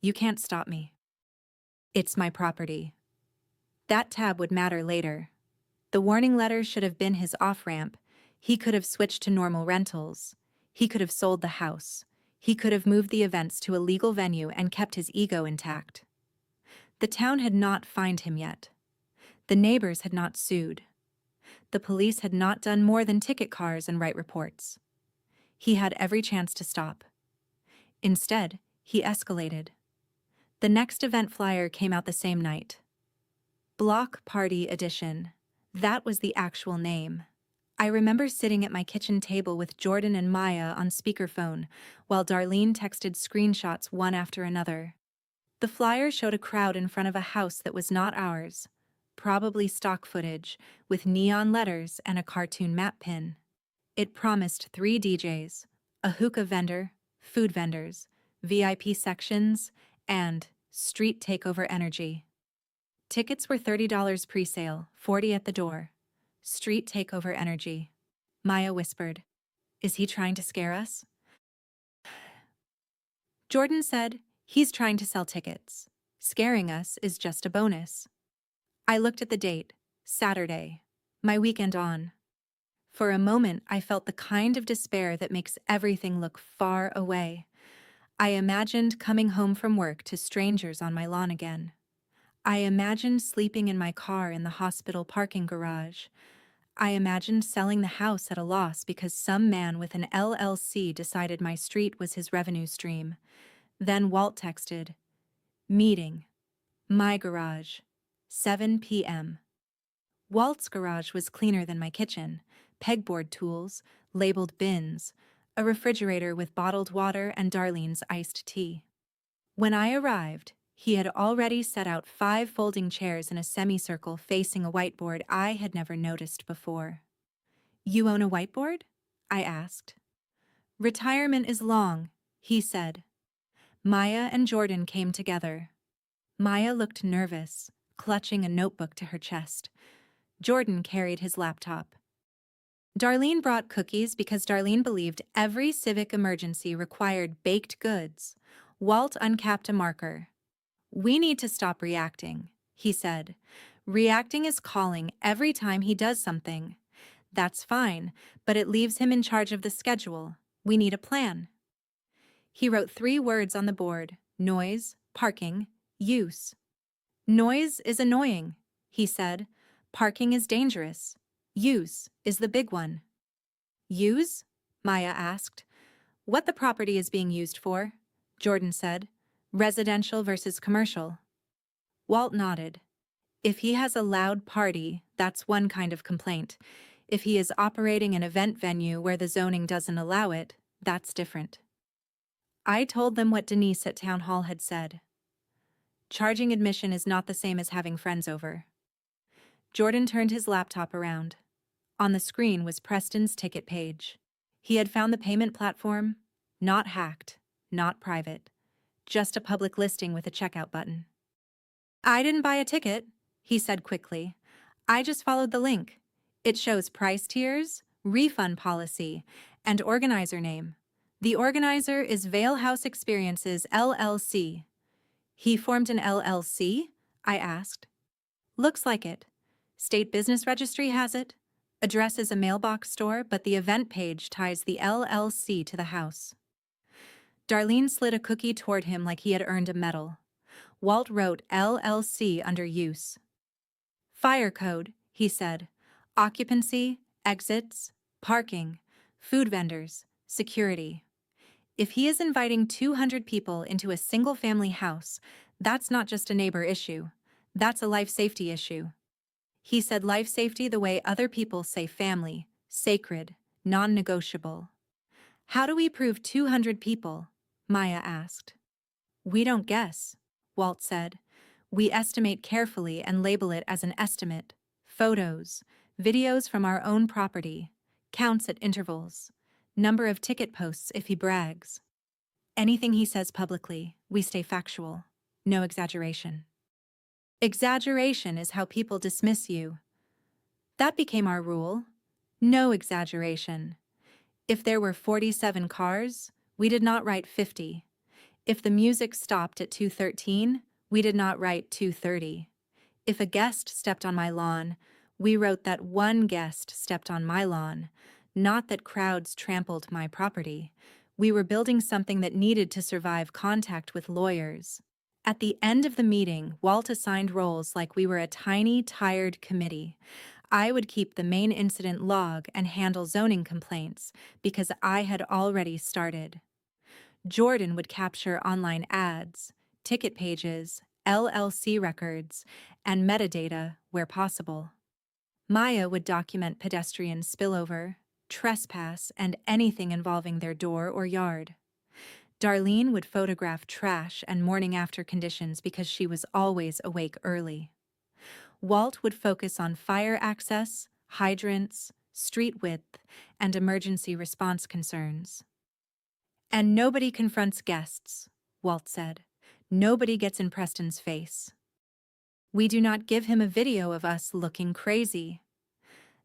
You can't stop me. It's my property. That tab would matter later. The warning letter should have been his off-ramp. He could have switched to normal rentals. He could have sold the house. He could have moved the events to a legal venue and kept his ego intact. The town had not fined him yet. The neighbors had not sued. The police had not done more than ticket cars and write reports. He had every chance to stop. Instead, he escalated. The next event flyer came out the same night. Block Party Edition. That was the actual name. I remember sitting at my kitchen table with Jordan and Maya on speakerphone, while Darlene texted screenshots one after another. The flyer showed a crowd in front of a house that was not ours, probably stock footage, with neon letters and a cartoon map pin. It promised 3 DJs, a hookah vendor, food vendors, VIP sections, and street takeover energy. Tickets were $30 pre-sale, $40 at the door. Street takeover energy. Maya whispered, "Is he trying to scare us?" Jordan said, "He's trying to sell tickets. Scaring us is just a bonus." I looked at the date, Saturday, my weekend on. For a moment, I felt the kind of despair that makes everything look far away. I imagined coming home from work to strangers on my lawn again. I imagined sleeping in my car in the hospital parking garage. I imagined selling the house at a loss because some man with an LLC decided my street was his revenue stream. Then Walt texted, "Meeting. My garage. 7 p.m. Walt's garage was cleaner than my kitchen. Pegboard tools, labeled bins, a refrigerator with bottled water and Darlene's iced tea. When I arrived, he had already set out 5 folding chairs in a semicircle facing a whiteboard I had never noticed before. "You own a whiteboard?" I asked. "Retirement is long," he said. Maya and Jordan came together. Maya looked nervous, clutching a notebook to her chest. Jordan carried his laptop. Darlene brought cookies because Darlene believed every civic emergency required baked goods. Walt uncapped a marker. "We need to stop reacting," he said. "Reacting is calling every time he does something. That's fine, but it leaves him in charge of the schedule. We need a plan." He wrote 3 words on the board: noise, parking, use. "Noise is annoying," he said. "Parking is dangerous. Use is the big one." "Use?" Maya asked. "What the property is being used for," Jordan said. "Residential versus commercial." Walt nodded. "If he has a loud party, that's one kind of complaint. If he is operating an event venue where the zoning doesn't allow it, that's different." I told them what Denise at Town Hall had said. Charging admission is not the same as having friends over. Jordan turned his laptop around. On the screen was Preston's ticket page. He had found the payment platform, not hacked, not private, just a public listing with a checkout button. "I didn't buy a ticket," he said quickly. "I just followed the link. It shows price tiers, refund policy, and organizer name. The organizer is Vale House Experiences, LLC." "He formed an LLC?" I asked. "Looks like it. State Business Registry has it. Address is a mailbox store, but the event page ties the LLC to the house." Darlene slid a cookie toward him like he had earned a medal. Walt wrote LLC under use. "Fire code," he said. "Occupancy, exits, parking, food vendors, security." If he is inviting 200 people into a single-family house, that's not just a neighbor issue. That's a life safety issue. He said life safety the way other people say family, sacred, non-negotiable. "How do we prove 200 people?" Maya asked. "We don't guess," Walt said. "We estimate carefully and label it as an estimate. Photos, videos from our own property, counts at intervals, number of ticket posts if he brags. Anything he says publicly, we stay factual. No exaggeration. Exaggeration is how people dismiss you. That became our rule. No exaggeration. If there were 47 cars, we did not write 50. If the music stopped at 2:13, we did not write 2:30. If a guest stepped on my lawn, we wrote that one guest stepped on my lawn, not that crowds trampled my property. We were building something that needed to survive contact with lawyers. At the end of the meeting, Walt assigned roles like we were a tiny, tired committee. I would keep the main incident log and handle zoning complaints because I had already started. Jordan would capture online ads, ticket pages, LLC records, and metadata where possible. Maya would document pedestrian spillover, trespass, and anything involving their door or yard. Darlene would photograph trash and morning after conditions because she was always awake early. Walt would focus on fire access, hydrants, street width, and emergency response concerns. And nobody confronts guests, Walt said. Nobody gets in Preston's face. We do not give him a video of us looking crazy.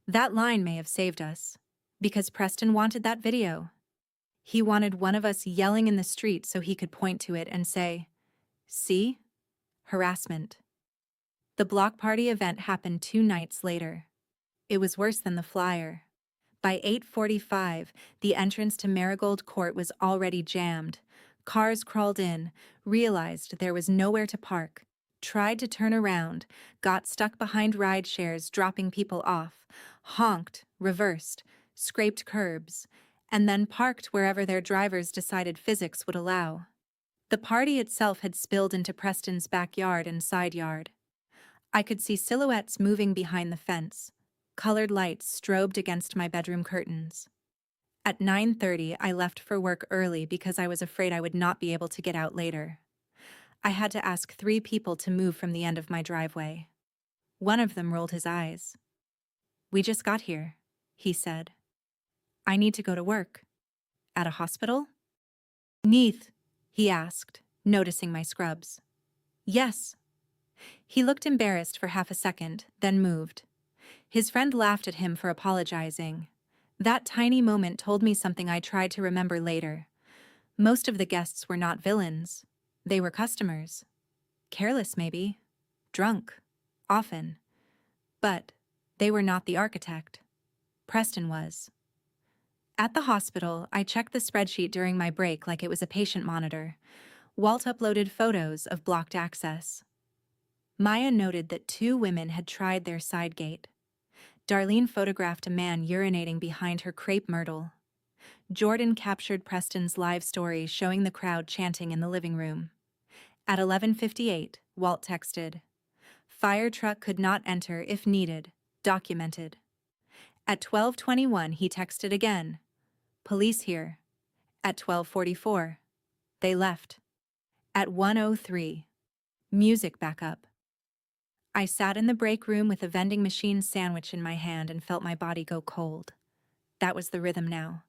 That line may have saved us, because Preston wanted that video. He wanted one of us yelling in the street so he could point to it and say, "See? Harassment." The block party event happened 2 nights later. It was worse than the flyer. By 8:45, the entrance to Marigold Court was already jammed. Cars crawled in, realized there was nowhere to park, tried to turn around, got stuck behind ride shares dropping people off, honked, reversed, scraped curbs, and then parked wherever their drivers decided physics would allow. The party itself had spilled into Preston's backyard and side yard. I could see silhouettes moving behind the fence. Colored lights strobed against my bedroom curtains. At 9:30, I left for work early because I was afraid I would not be able to get out later. I had to ask 3 people to move from the end of my driveway. One of them rolled his eyes. "We just got here," he said. "I need to go to work." "At a hospital?" "Neath," he asked, noticing my scrubs. "Yes." He looked embarrassed for half a second, then moved. His friend laughed at him for apologizing. That tiny moment told me something I tried to remember later. Most of the guests were not villains. They were customers. Careless, maybe. Drunk. Often. But they were not the architect. Preston was. At the hospital, I checked the spreadsheet during my break like it was a patient monitor. Walt uploaded photos of blocked access. Maya noted that 2 women had tried their side gate. Darlene photographed a man urinating behind her crepe myrtle. Jordan captured Preston's live story showing the crowd chanting in the living room. At 11:58, Walt texted, "Fire truck could not enter if needed. Documented." At 12:21, he texted again, "Police here." At 12:44, they left. At 1:03, music back up. I sat in the break room with a vending machine sandwich in my hand and felt my body go cold. That was the rhythm now.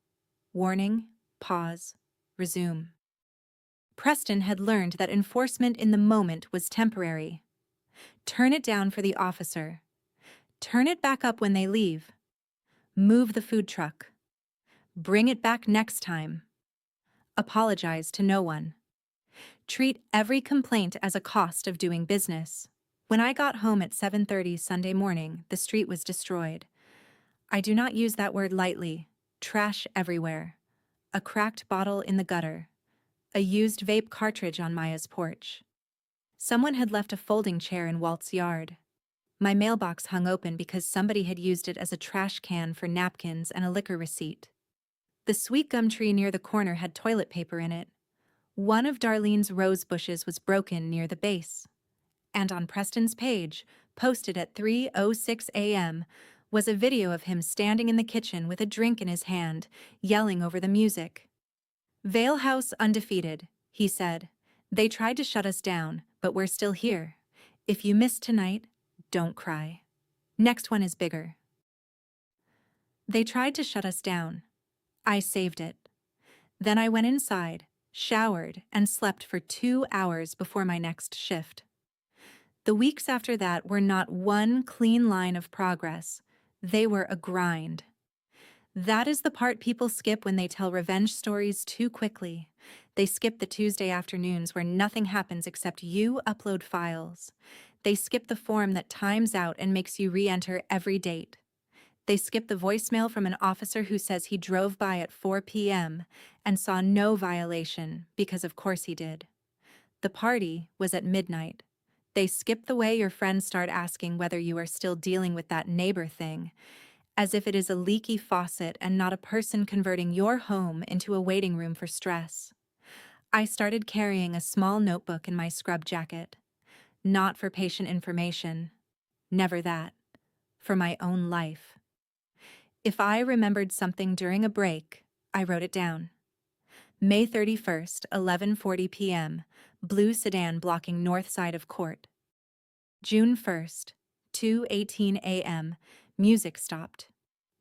Warning, pause, resume. Preston had learned that enforcement in the moment was temporary. Turn it down for the officer. Turn it back up when they leave. Move the food truck. Bring it back next time. Apologize to no one. Treat every complaint as a cost of doing business. When I got home at 7:30 Sunday morning, the street was destroyed. I do not use that word lightly. Trash everywhere. A cracked bottle in the gutter. A used vape cartridge on Maya's porch. Someone had left a folding chair in Walt's yard. My mailbox hung open because somebody had used it as a trash can for napkins and a liquor receipt. The sweet gum tree near the corner had toilet paper in it. One of Darlene's rose bushes was broken near the base. And on Preston's page, posted at 3:06 a.m., was a video of him standing in the kitchen with a drink in his hand, yelling over the music. "Vale House undefeated," he said. "They tried to shut us down, but we're still here. If you missed tonight, don't cry. Next one is bigger." They tried to shut us down. I saved it. Then I went inside, showered, and slept for 2 hours before my next shift. The weeks after that were not one clean line of progress. They were a grind. That is the part people skip when they tell revenge stories too quickly. They skip the Tuesday afternoons where nothing happens except you upload files. They skip the form that times out and makes you re-enter every date. They skip the voicemail from an officer who says he drove by at 4 p.m. and saw no violation, because of course he did. The party was at midnight. They skip the way your friends start asking whether you are still dealing with that neighbor thing, as if it is a leaky faucet and not a person converting your home into a waiting room for stress. I started carrying a small notebook in my scrub jacket. Not for patient information. Never that. For my own life. If I remembered something during a break, I wrote it down. May 31st, 11:40 p.m., blue sedan blocking north side of court. June 1st, 2:18 a.m., music stopped.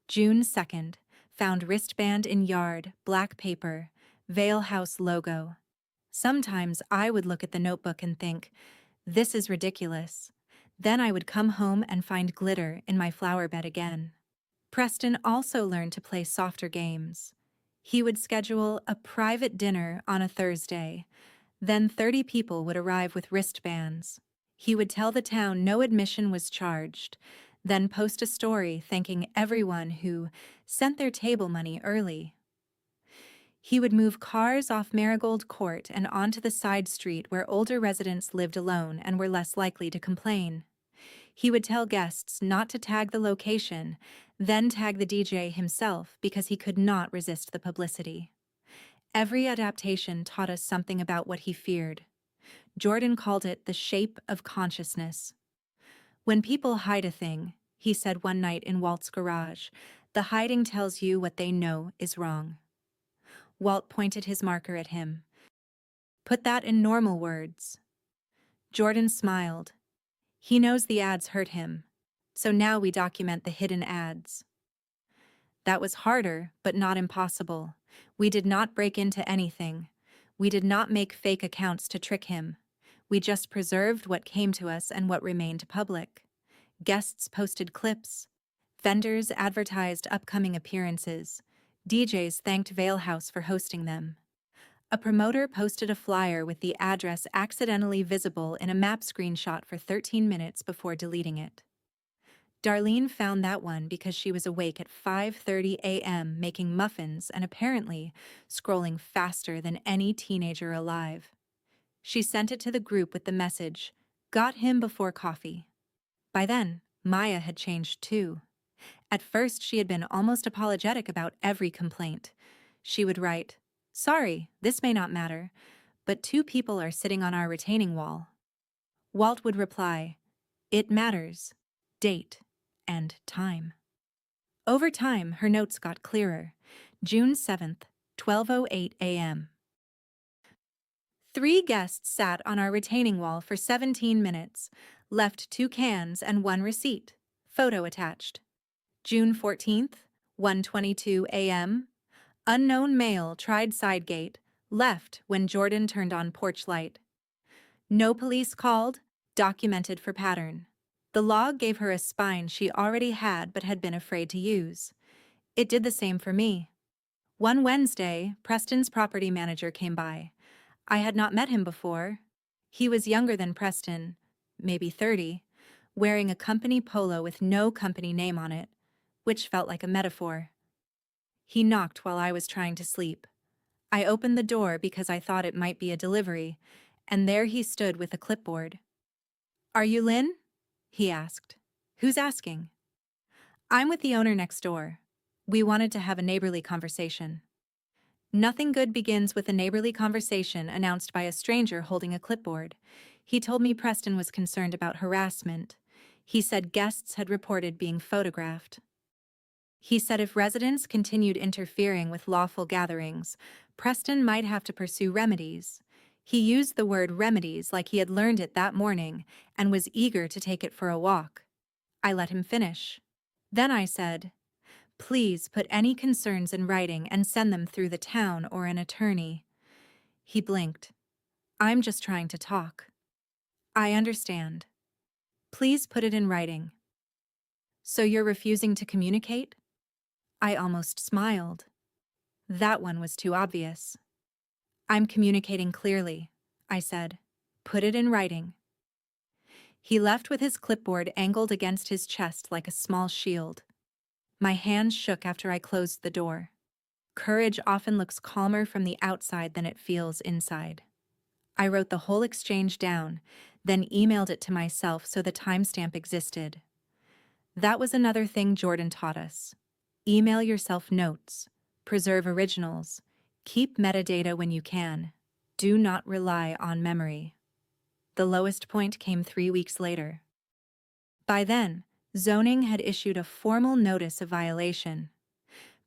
June 2nd, found wristband in yard, black paper, Vale House logo. Sometimes I would look at the notebook and think, this is ridiculous. Then I would come home and find glitter in my flower bed again. Preston also learned to play softer games. He would schedule a private dinner on a Thursday. Then 30 people would arrive with wristbands. He would tell the town no admission was charged, then post a story thanking everyone who sent their table money early. He would move cars off Marigold Court and onto the side street where older residents lived alone and were less likely to complain. He would tell guests not to tag the location, then tag the DJ himself because he could not resist the publicity. Every adaptation taught us something about what he feared. Jordan called it the shape of consciousness. When people hide a thing, he said one night in Walt's garage, the hiding tells you what they know is wrong. Walt pointed his marker at him. Put that in normal words. Jordan smiled. He knows the ads hurt him, so now we document the hidden ads. That was harder, but not impossible. We did not break into anything. We did not make fake accounts to trick him. We just preserved what came to us and what remained public. Guests posted clips. Vendors advertised upcoming appearances. DJs thanked Vale House for hosting them. A promoter posted a flyer with the address accidentally visible in a map screenshot for 13 minutes before deleting it. Darlene found that one because she was awake at 5:30 a.m. making muffins and apparently scrolling faster than any teenager alive. She sent it to the group with the message, "Got him before coffee." By then, Maya had changed too. At first, she had been almost apologetic about every complaint. She would write, "Sorry, this may not matter, but 2 people are sitting on our retaining wall." Walt would reply, "It matters. Date and time." Over time, her notes got clearer. June 7th, 12:08 a.m. 3 guests sat on our retaining wall for 17 minutes, left 2 cans and 1 receipt. Photo attached. June 14th, 1:22 a.m. Unknown male tried side gate, left when Jordan turned on porch light. No police called, documented for pattern. The log gave her a spine she already had but had been afraid to use. It did the same for me. One Wednesday, Preston's property manager came by. I had not met him before. He was younger than Preston, maybe 30, wearing a company polo with no company name on it, which felt like a metaphor. He knocked while I was trying to sleep. I opened the door because I thought it might be a delivery, and there he stood with a clipboard. "Are you Lynn?" he asked. "Who's asking?" "I'm with the owner next door. We wanted to have a neighborly conversation." Nothing good begins with a neighborly conversation announced by a stranger holding a clipboard. He told me Preston was concerned about harassment. He said guests had reported being photographed. He said if residents continued interfering with lawful gatherings, Preston might have to pursue remedies. He used the word remedies like he had learned it that morning and was eager to take it for a walk. I let him finish. Then I said, "Please put any concerns in writing and send them through the town or an attorney." He blinked. "I'm just trying to talk." "I understand. Please put it in writing." "So you're refusing to communicate?" I almost smiled. That one was too obvious. "I'm communicating clearly," I said. "Put it in writing." He left with his clipboard angled against his chest like a small shield. My hands shook after I closed the door. Courage often looks calmer from the outside than it feels inside. I wrote the whole exchange down, then emailed it to myself so the timestamp existed. That was another thing Jordan taught us. Email yourself notes, preserve originals, keep metadata when you can. Do not rely on memory. The lowest point came 3 weeks later. By then, zoning had issued a formal notice of violation.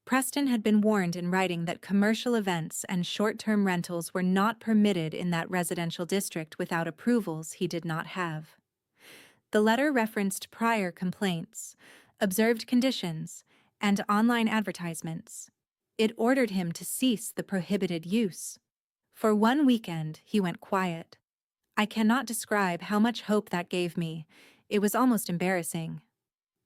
Preston had been warned in writing that commercial events and short-term rentals were not permitted in that residential district without approvals he did not have. The letter referenced prior complaints, observed conditions, and online advertisements. It ordered him to cease the prohibited use. For 1 weekend, he went quiet. I cannot describe how much hope that gave me. It was almost embarrassing.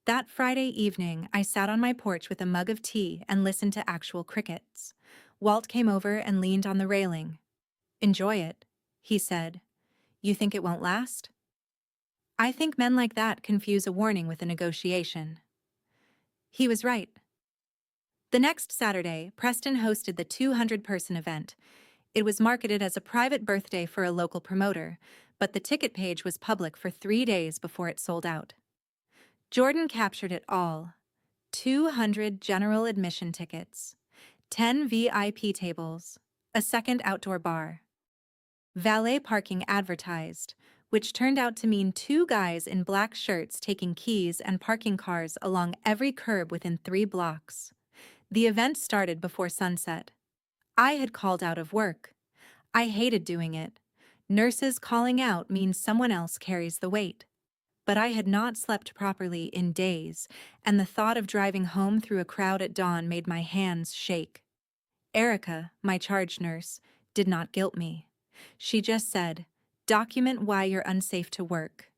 That Friday evening, I sat on my porch with a mug of tea and listened to actual crickets. Walt came over and leaned on the railing. "Enjoy it," he said. "You think it won't last?" I think men like that confuse a warning with a negotiation. He was right. The next Saturday, Preston hosted the 200-person event. It was marketed as a private birthday for a local promoter, but the ticket page was public for 3 days before it sold out. Jordan captured it all. 200 general admission tickets, 10 VIP tables, a second outdoor bar. Valet parking advertised, which turned out to mean 2 guys in black shirts taking keys and parking cars along every curb within 3 blocks. The event started before sunset. I had called out of work. I hated doing it. Nurses calling out means someone else carries the weight. But I had not slept properly in days, and the thought of driving home through a crowd at dawn made my hands shake. Erica, my charge nurse, did not guilt me. She just said, "Document why you're unsafe to work,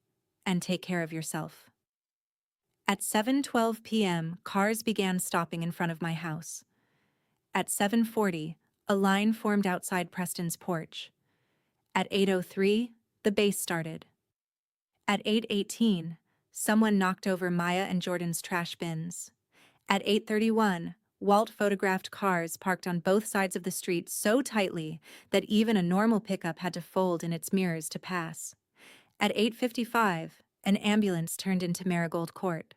and take care of yourself." At 7:12 p.m., cars began stopping in front of my house. At 7:40, a line formed outside Preston's porch. At 8:03, the bass started. At 8:18, someone knocked over Maya and Jordan's trash bins. At 8:31, Walt photographed cars parked on both sides of the street so tightly that even a normal pickup had to fold in its mirrors to pass. At 8:55, an ambulance turned into Marigold Court.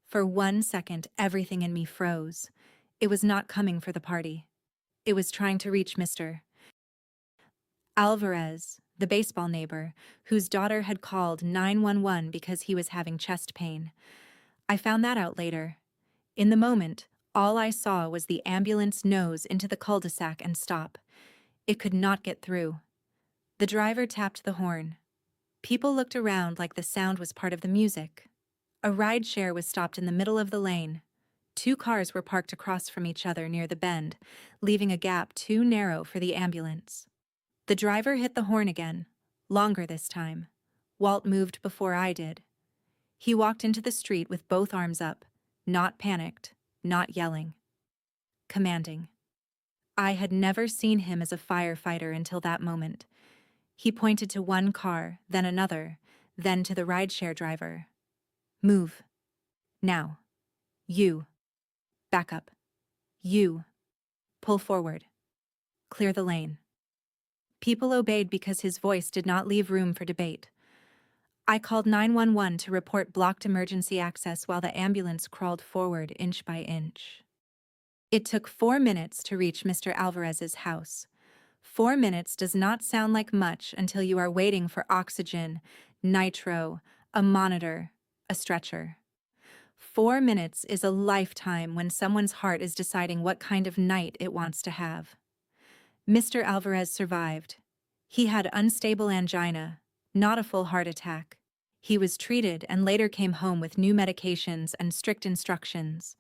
For 1 second, everything in me froze. It was not coming for the party. It was trying to reach Mr. Alvarez, the baseball neighbor, whose daughter had called 911 because he was having chest pain. I found that out later. In the moment, all I saw was the ambulance nose into the cul-de-sac and stop. It could not get through. The driver tapped the horn. People looked around like the sound was part of the music. A rideshare was stopped in the middle of the lane. 2 cars were parked across from each other near the bend, leaving a gap too narrow for the ambulance. The driver hit the horn again, longer this time. Walt moved before I did. He walked into the street with both arms up, not panicked, not yelling. Commanding. I had never seen him as a firefighter until that moment. He pointed to one car, then another, then to the rideshare driver. "Move. Now. You. Back up. You. Pull forward. Clear the lane." People obeyed because his voice did not leave room for debate. I called 911 to report blocked emergency access while the ambulance crawled forward inch by inch. It took 4 minutes to reach Mr. Alvarez's house. 4 minutes does not sound like much until you are waiting for oxygen, nitro, a monitor, a stretcher. 4 minutes is a lifetime when someone's heart is deciding what kind of night it wants to have. Mr. Alvarez survived. He had unstable angina, not a full heart attack. He was treated and later came home with new medications and strict instructions.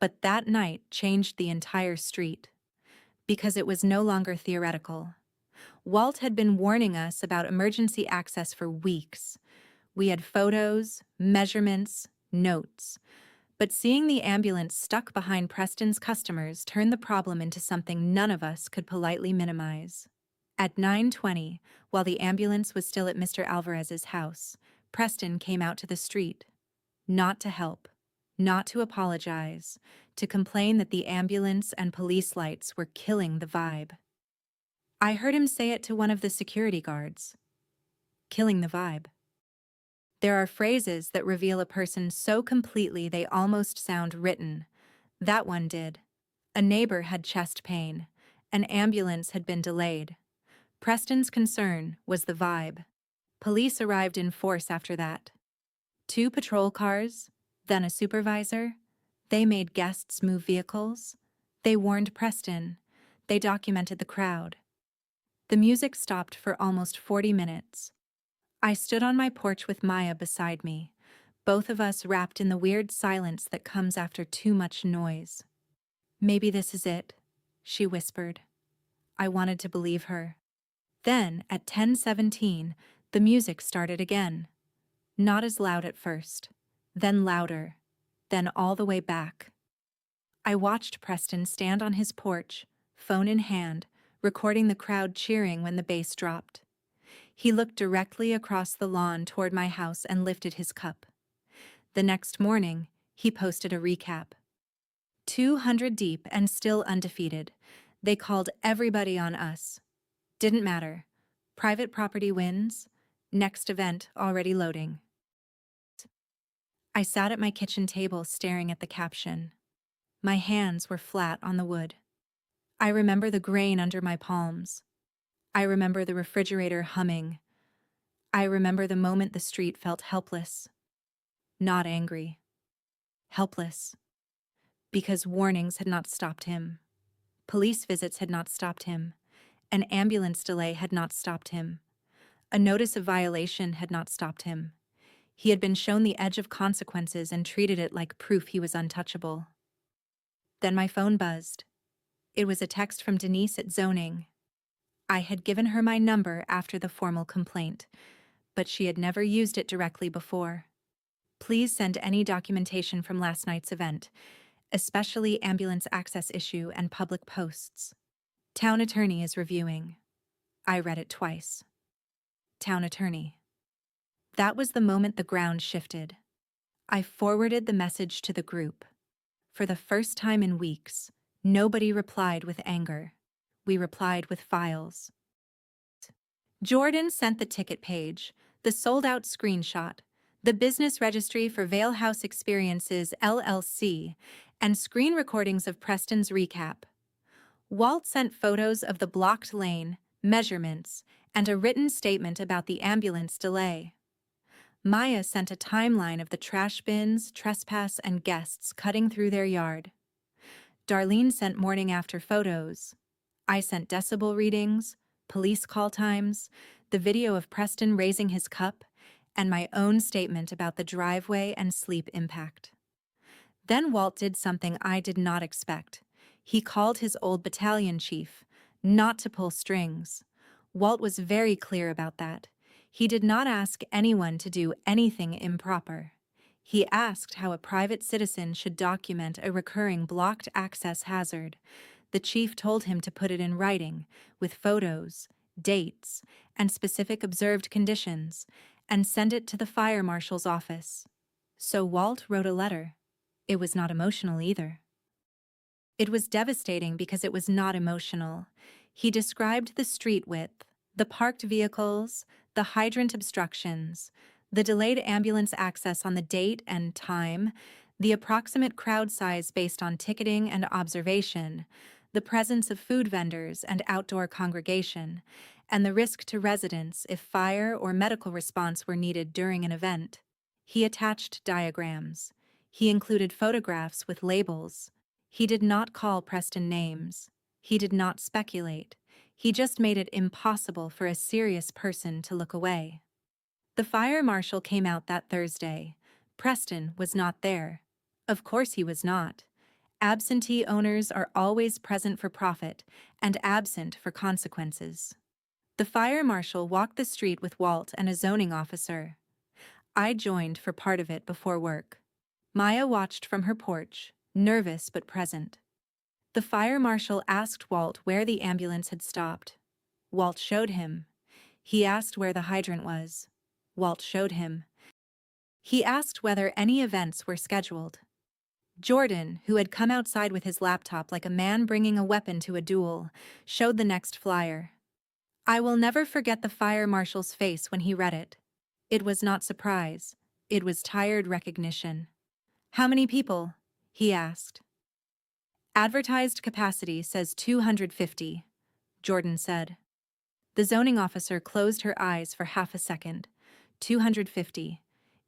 But that night changed the entire street, because it was no longer theoretical. Walt had been warning us about emergency access for weeks. We had photos, measurements, notes. But seeing the ambulance stuck behind Preston's customers turned the problem into something none of us could politely minimize. At 9:20, while the ambulance was still at Mr. Alvarez's house, Preston came out to the street. Not to help, not to apologize, to complain that the ambulance and police lights were killing the vibe. I heard him say it to one of the security guards. killing the vibe. There are phrases that reveal a person so completely they almost sound written. That one did. A neighbor had chest pain. An ambulance had been delayed. Preston's concern was the vibe. Police arrived in force after that. 2 patrol cars, then a supervisor. They made guests move vehicles. They warned Preston. They documented the crowd. The music stopped for almost 40 minutes. I stood on my porch with Maya beside me, both of us wrapped in the weird silence that comes after too much noise. "Maybe this is it," she whispered. I wanted to believe her. Then, at 10:17, the music started again. Not as loud at first, then louder, then all the way back. I watched Preston stand on his porch, phone in hand, recording the crowd cheering when the bass dropped. He looked directly across the lawn toward my house and lifted his cup. The next morning, he posted a recap. 200 deep and still undefeated. They called everybody on us. Didn't matter. Private property wins. Next event already loading. I sat at my kitchen table staring at the caption. My hands were flat on the wood. I remember the grain under my palms. I remember the refrigerator humming. I remember the moment the street felt helpless. Not angry. Helpless. Because warnings had not stopped him. Police visits had not stopped him. An ambulance delay had not stopped him. A notice of violation had not stopped him. He had been shown the edge of consequences and treated it like proof he was untouchable. Then my phone buzzed. It was a text from Denise at zoning. I had given her my number after the formal complaint, but she had never used it directly before. "Please send any documentation from last night's event, especially ambulance access issue and public posts. Town attorney is reviewing." I read it twice. Town attorney. That was the moment the ground shifted. I forwarded the message to the group. For the first time in weeks, nobody replied with anger. We replied with files. Jordan sent the ticket page, the sold-out screenshot, the business registry for Vale House Experiences, LLC, and screen recordings of Preston's recap. Walt sent photos of the blocked lane, measurements, and a written statement about the ambulance delay. Maya sent a timeline of the trash bins, trespass, and guests cutting through their yard. Darlene sent morning after photos. I sent decibel readings, police call times, the video of Preston raising his cup, and my own statement about the driveway and sleep impact. Then Walt did something I did not expect. He called his old battalion chief, not to pull strings. Walt was very clear about that. He did not ask anyone to do anything improper. He asked how a private citizen should document a recurring blocked access hazard. The chief told him to put it in writing, with photos, dates, and specific observed conditions, and send it to the fire marshal's office. So Walt wrote a letter. It was not emotional either. It was devastating because it was not emotional. He described the street width, the parked vehicles, the hydrant obstructions, the delayed ambulance access on the date and time, the approximate crowd size based on ticketing and observation, the presence of food vendors and outdoor congregation, and the risk to residents if fire or medical response were needed during an event. He attached diagrams. He included photographs with labels. He did not call Preston names. He did not speculate. He just made it impossible for a serious person to look away. The fire marshal came out that Thursday. Preston was not there. Of course he was not. Absentee owners are always present for profit and absent for consequences. The fire marshal walked the street with Walt and a zoning officer. I joined for part of it before work. Maya watched from her porch, nervous but present. The fire marshal asked Walt where the ambulance had stopped. Walt showed him. He asked where the hydrant was. Walt showed him. He asked whether any events were scheduled. Jordan, who had come outside with his laptop like a man bringing a weapon to a duel, showed the next flyer. I will never forget the fire marshal's face when he read it. It was not surprise. It was tired recognition. "How many people?" he asked. "Advertised capacity says 250, Jordan said. The zoning officer closed her eyes for half a second. 250.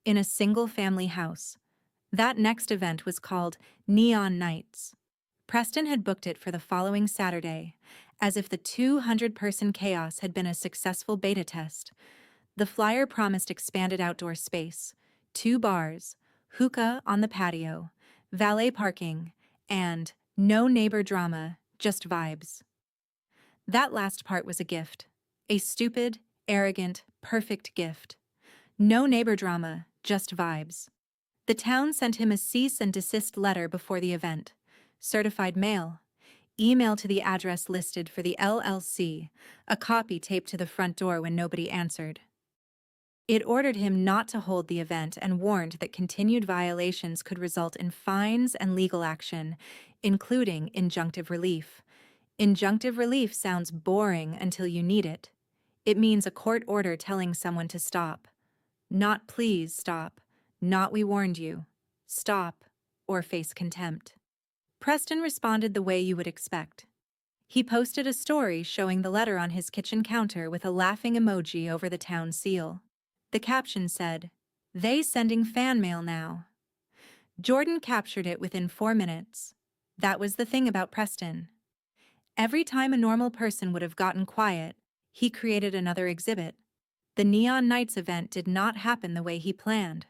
In a single-family house. That next event was called Neon Nights. Preston had booked it for the following Saturday, as if the 200-person chaos had been a successful beta test. The flyer promised expanded outdoor space, 2 bars, hookah on the patio, valet parking, and no neighbor drama, just vibes. That last part was a gift. A stupid, arrogant, perfect gift. No neighbor drama, just vibes. The town sent him a cease and desist letter before the event. Certified mail. Email to the address listed for the LLC, a copy taped to the front door when nobody answered. It ordered him not to hold the event and warned that continued violations could result in fines and legal action, including injunctive relief. Injunctive relief sounds boring until you need it. It means a court order telling someone to stop. Not please stop, not we warned you. Stop, or face contempt. Preston responded the way you would expect. He posted a story showing the letter on his kitchen counter with a laughing emoji over the town seal. The caption said, "They sending fan mail now." Jordan captured it within 4 minutes. That was the thing about Preston. Every time a normal person would have gotten quiet, he created another exhibit. The Neon Nights event did not happen the way he planned.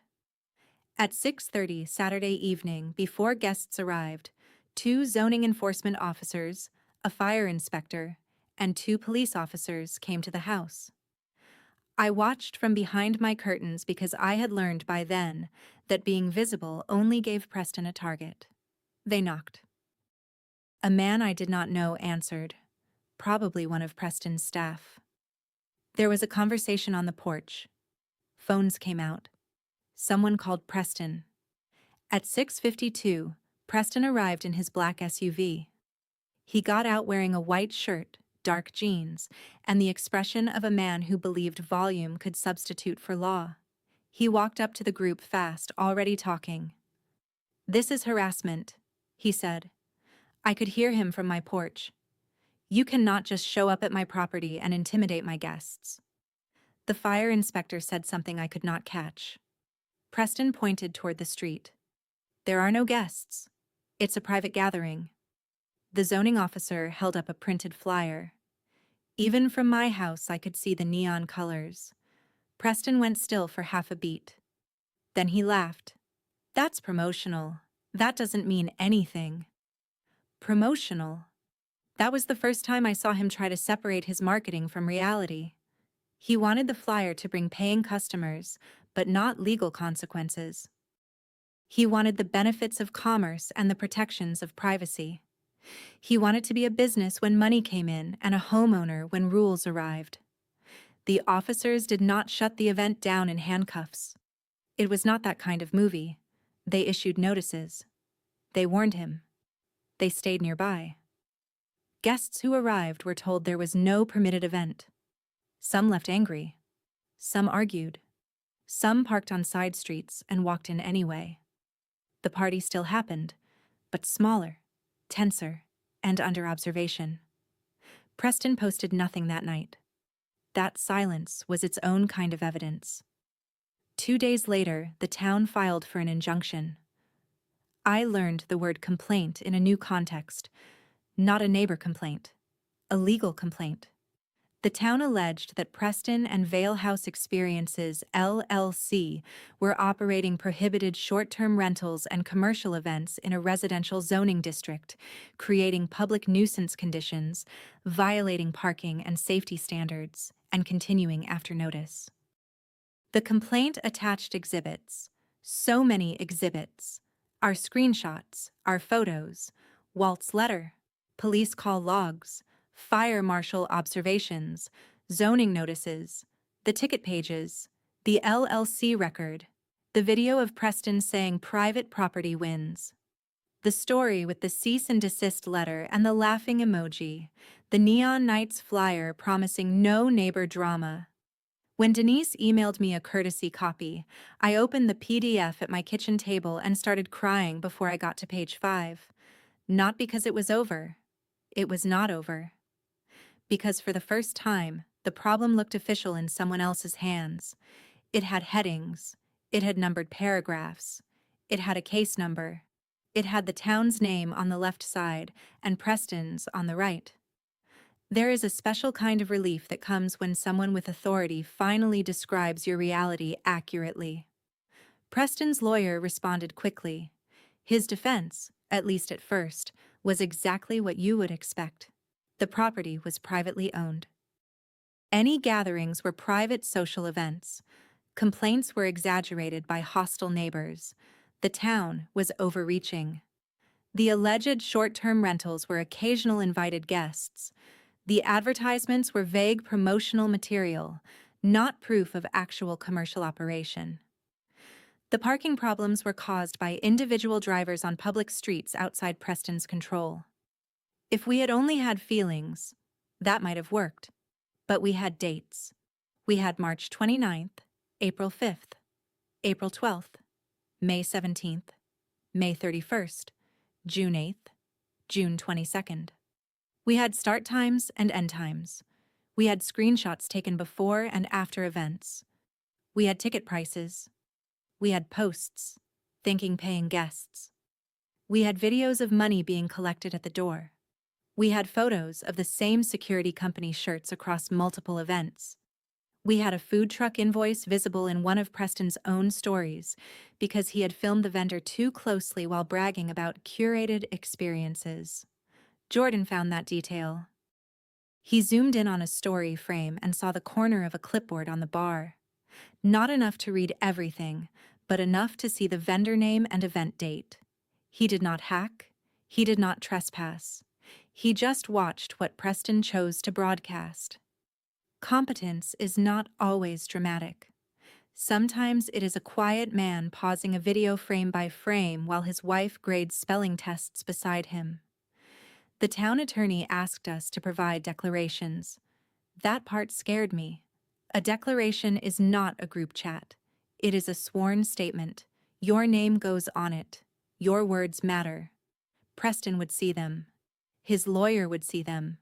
At 6:30 Saturday evening, before guests arrived, 2 zoning enforcement officers, a fire inspector, and 2 police officers came to the house. I watched from behind my curtains because I had learned by then that being visible only gave Preston a target. They knocked. A man I did not know answered, probably one of Preston's staff. There was a conversation on the porch. Phones came out. Someone called Preston. At 6:52, Preston arrived in his black SUV. He got out wearing a white shirt, dark jeans, and the expression of a man who believed volume could substitute for law. He walked up to the group fast, already talking. "This is harassment," he said. I could hear him from my porch. "You cannot just show up at my property and intimidate my guests." The fire inspector said something I could not catch. Preston pointed toward the street. "There are no guests. It's a private gathering." The zoning officer held up a printed flyer. Even from my house, I could see the neon colors. Preston went still for half a beat. Then he laughed. "That's promotional. That doesn't mean anything." Promotional? That was the first time I saw him try to separate his marketing from reality. He wanted the flyer to bring paying customers, but not legal consequences. He wanted the benefits of commerce and the protections of privacy. He wanted to be a business when money came in and a homeowner when rules arrived. The officers did not shut the event down in handcuffs. It was not that kind of movie. They issued notices. They warned him. They stayed nearby. Guests who arrived were told there was no permitted event. Some left angry. Some argued. Some parked on side streets and walked in anyway. The party still happened, but smaller, tenser, and under observation. Preston posted nothing that night. That silence was its own kind of evidence. 2 days later, the town filed for an injunction. I learned the word complaint in a new context, not a neighbor complaint, a legal complaint. The town alleged that Preston and Vale House Experiences, LLC, were operating prohibited short-term rentals and commercial events in a residential zoning district, creating public nuisance conditions, violating parking and safety standards, and continuing after notice. The complaint attached exhibits, so many exhibits, our screenshots, our photos, Walt's letter, police call logs, fire marshal observations, zoning notices, the ticket pages, the LLC record, the video of Preston saying private property wins, the story with the cease and desist letter and the laughing emoji, The Neon Nights flyer promising no neighbor drama. When Denise emailed me a courtesy copy, I opened the PDF at my kitchen table and started crying before I got to page 5. Not because it was over. It was not over. Because for the first time, the problem looked official in someone else's hands. It had headings. It had numbered paragraphs. It had a case number. It had the town's name on the left side and Preston's on the right. There is a special kind of relief that comes when someone with authority finally describes your reality accurately. Preston's lawyer responded quickly. His defense, at least at first, was exactly what you would expect. The property was privately owned. Any gatherings were private social events. Complaints were exaggerated by hostile neighbors. The town was overreaching. The alleged short-term rentals were occasional invited guests. The advertisements were vague promotional material, not proof of actual commercial operation. The parking problems were caused by individual drivers on public streets outside Preston's control. If we had only had feelings, that might have worked. But we had dates. We had March 29th, April 5th, April 12th, May 17th, May 31st, June 8th, June 22nd. We had start times and end times. We had screenshots taken before and after events. We had ticket prices. We had posts, thanking paying guests. We had videos of money being collected at the door. We had photos of the same security company shirts across multiple events. We had a food truck invoice visible in one of Preston's own stories because he had filmed the vendor too closely while bragging about curated experiences. Jordan found that detail. He zoomed in on a story frame and saw the corner of a clipboard on the bar. Not enough to read everything, but enough to see the vendor name and event date. He did not hack. He did not trespass. He just watched what Preston chose to broadcast. Competence is not always dramatic. Sometimes it is a quiet man pausing a video frame by frame while his wife grades spelling tests beside him. The town attorney asked us to provide declarations. That part scared me. A declaration is not a group chat. It is a sworn statement. Your name goes on it. Your words matter. Preston would see them. His lawyer would see them.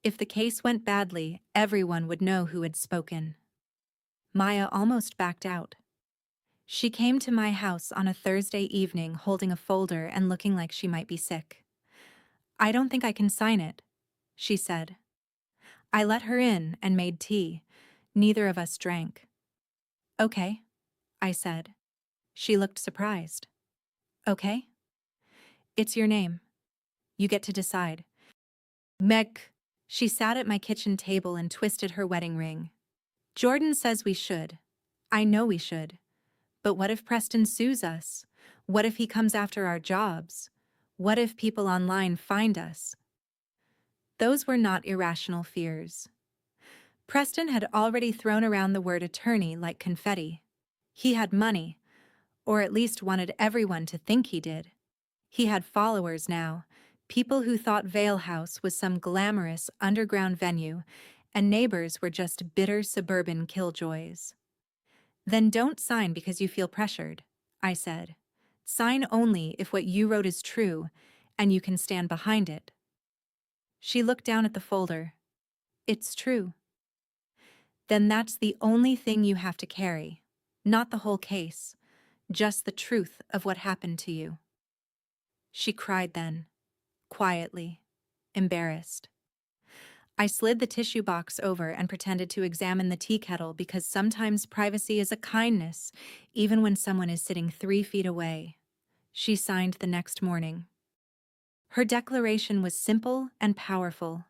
If the case went badly, everyone would know who had spoken. Maya almost backed out. She came to my house on a Thursday evening holding a folder and looking like she might be sick. "I don't think I can sign it," she said. I let her in and made tea. Neither of us drank. "Okay," I said. She looked surprised. "Okay? It's your name. You get to decide." Meg. She sat at my kitchen table and twisted her wedding ring. "Jordan says we should. I know we should. But what if Preston sues us? What if he comes after our jobs? What if people online find us?" Those were not irrational fears. Preston had already thrown around the word attorney like confetti. He had money, or at least wanted everyone to think he did. He had followers now, people who thought Vale House was some glamorous underground venue, and neighbors were just bitter suburban killjoys. "Then don't sign because you feel pressured," I said. "Sign only if what you wrote is true, and you can stand behind it." She looked down at the folder. "It's true." "Then that's the only thing you have to carry. Not the whole case, just the truth of what happened to you." She cried then, quietly, embarrassed. I slid the tissue box over and pretended to examine the tea kettle because sometimes privacy is a kindness, even when someone is sitting 3 feet away. She signed the next morning. Her declaration was simple and powerful.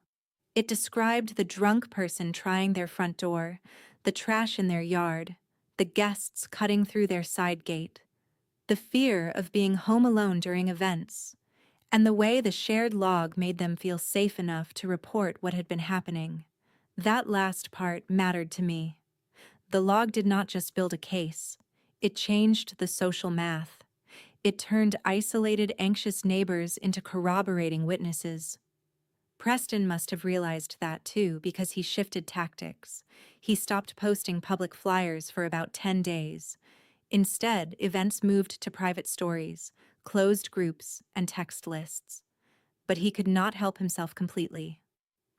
It described the drunk person trying their front door, the trash in their yard, the guests cutting through their side gate, the fear of being home alone during events, and the way the shared log made them feel safe enough to report what had been happening. That last part mattered to me. The log did not just build a case. It changed the social math. It turned isolated, anxious neighbors into corroborating witnesses. Preston must have realized that too because he shifted tactics. He stopped posting public flyers for about 10 days. Instead, events moved to private stories, closed groups, and text lists. But he could not help himself completely.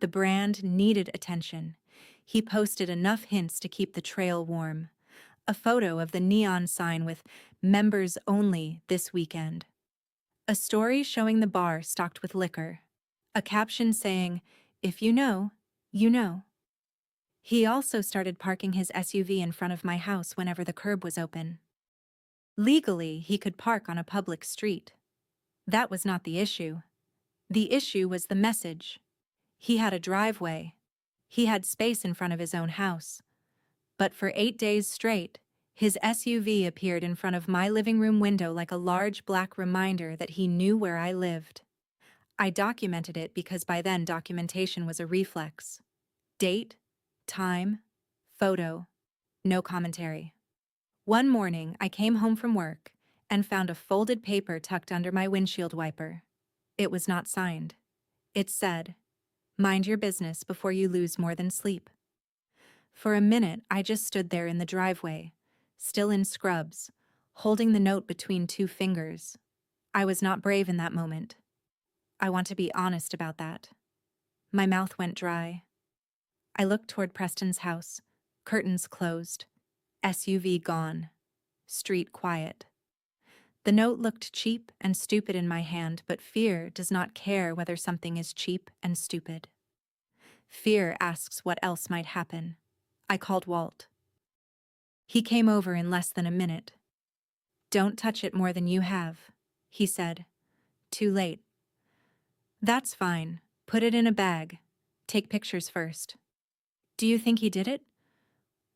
The brand needed attention. He posted enough hints to keep the trail warm. A photo of the neon sign with "Members Only this weekend." A story showing the bar stocked with liquor. A caption saying, "If you know, you know." He also started parking his SUV in front of my house whenever the curb was open. Legally, he could park on a public street. That was not the issue. The issue was the message. He had a driveway. He had space in front of his own house. But for 8 days straight, his SUV appeared in front of my living room window like a large black reminder that he knew where I lived. I documented it because by then documentation was a reflex. Date, time, photo, no commentary. One morning, I came home from work and found a folded paper tucked under my windshield wiper. It was not signed. It said, "Mind your business before you lose more than sleep." For a minute, I just stood there in the driveway, still in scrubs, holding the note between 2 fingers. I was not brave in that moment. I want to be honest about that. My mouth went dry. I looked toward Preston's house, curtains closed, SUV gone, street quiet. The note looked cheap and stupid in my hand, but fear does not care whether something is cheap and stupid. Fear asks what else might happen. I called Walt. He came over in less than a minute. "Don't touch it more than you have," he said. "Too late." "That's fine. Put it in a bag. Take pictures first." "Do you think he did it?"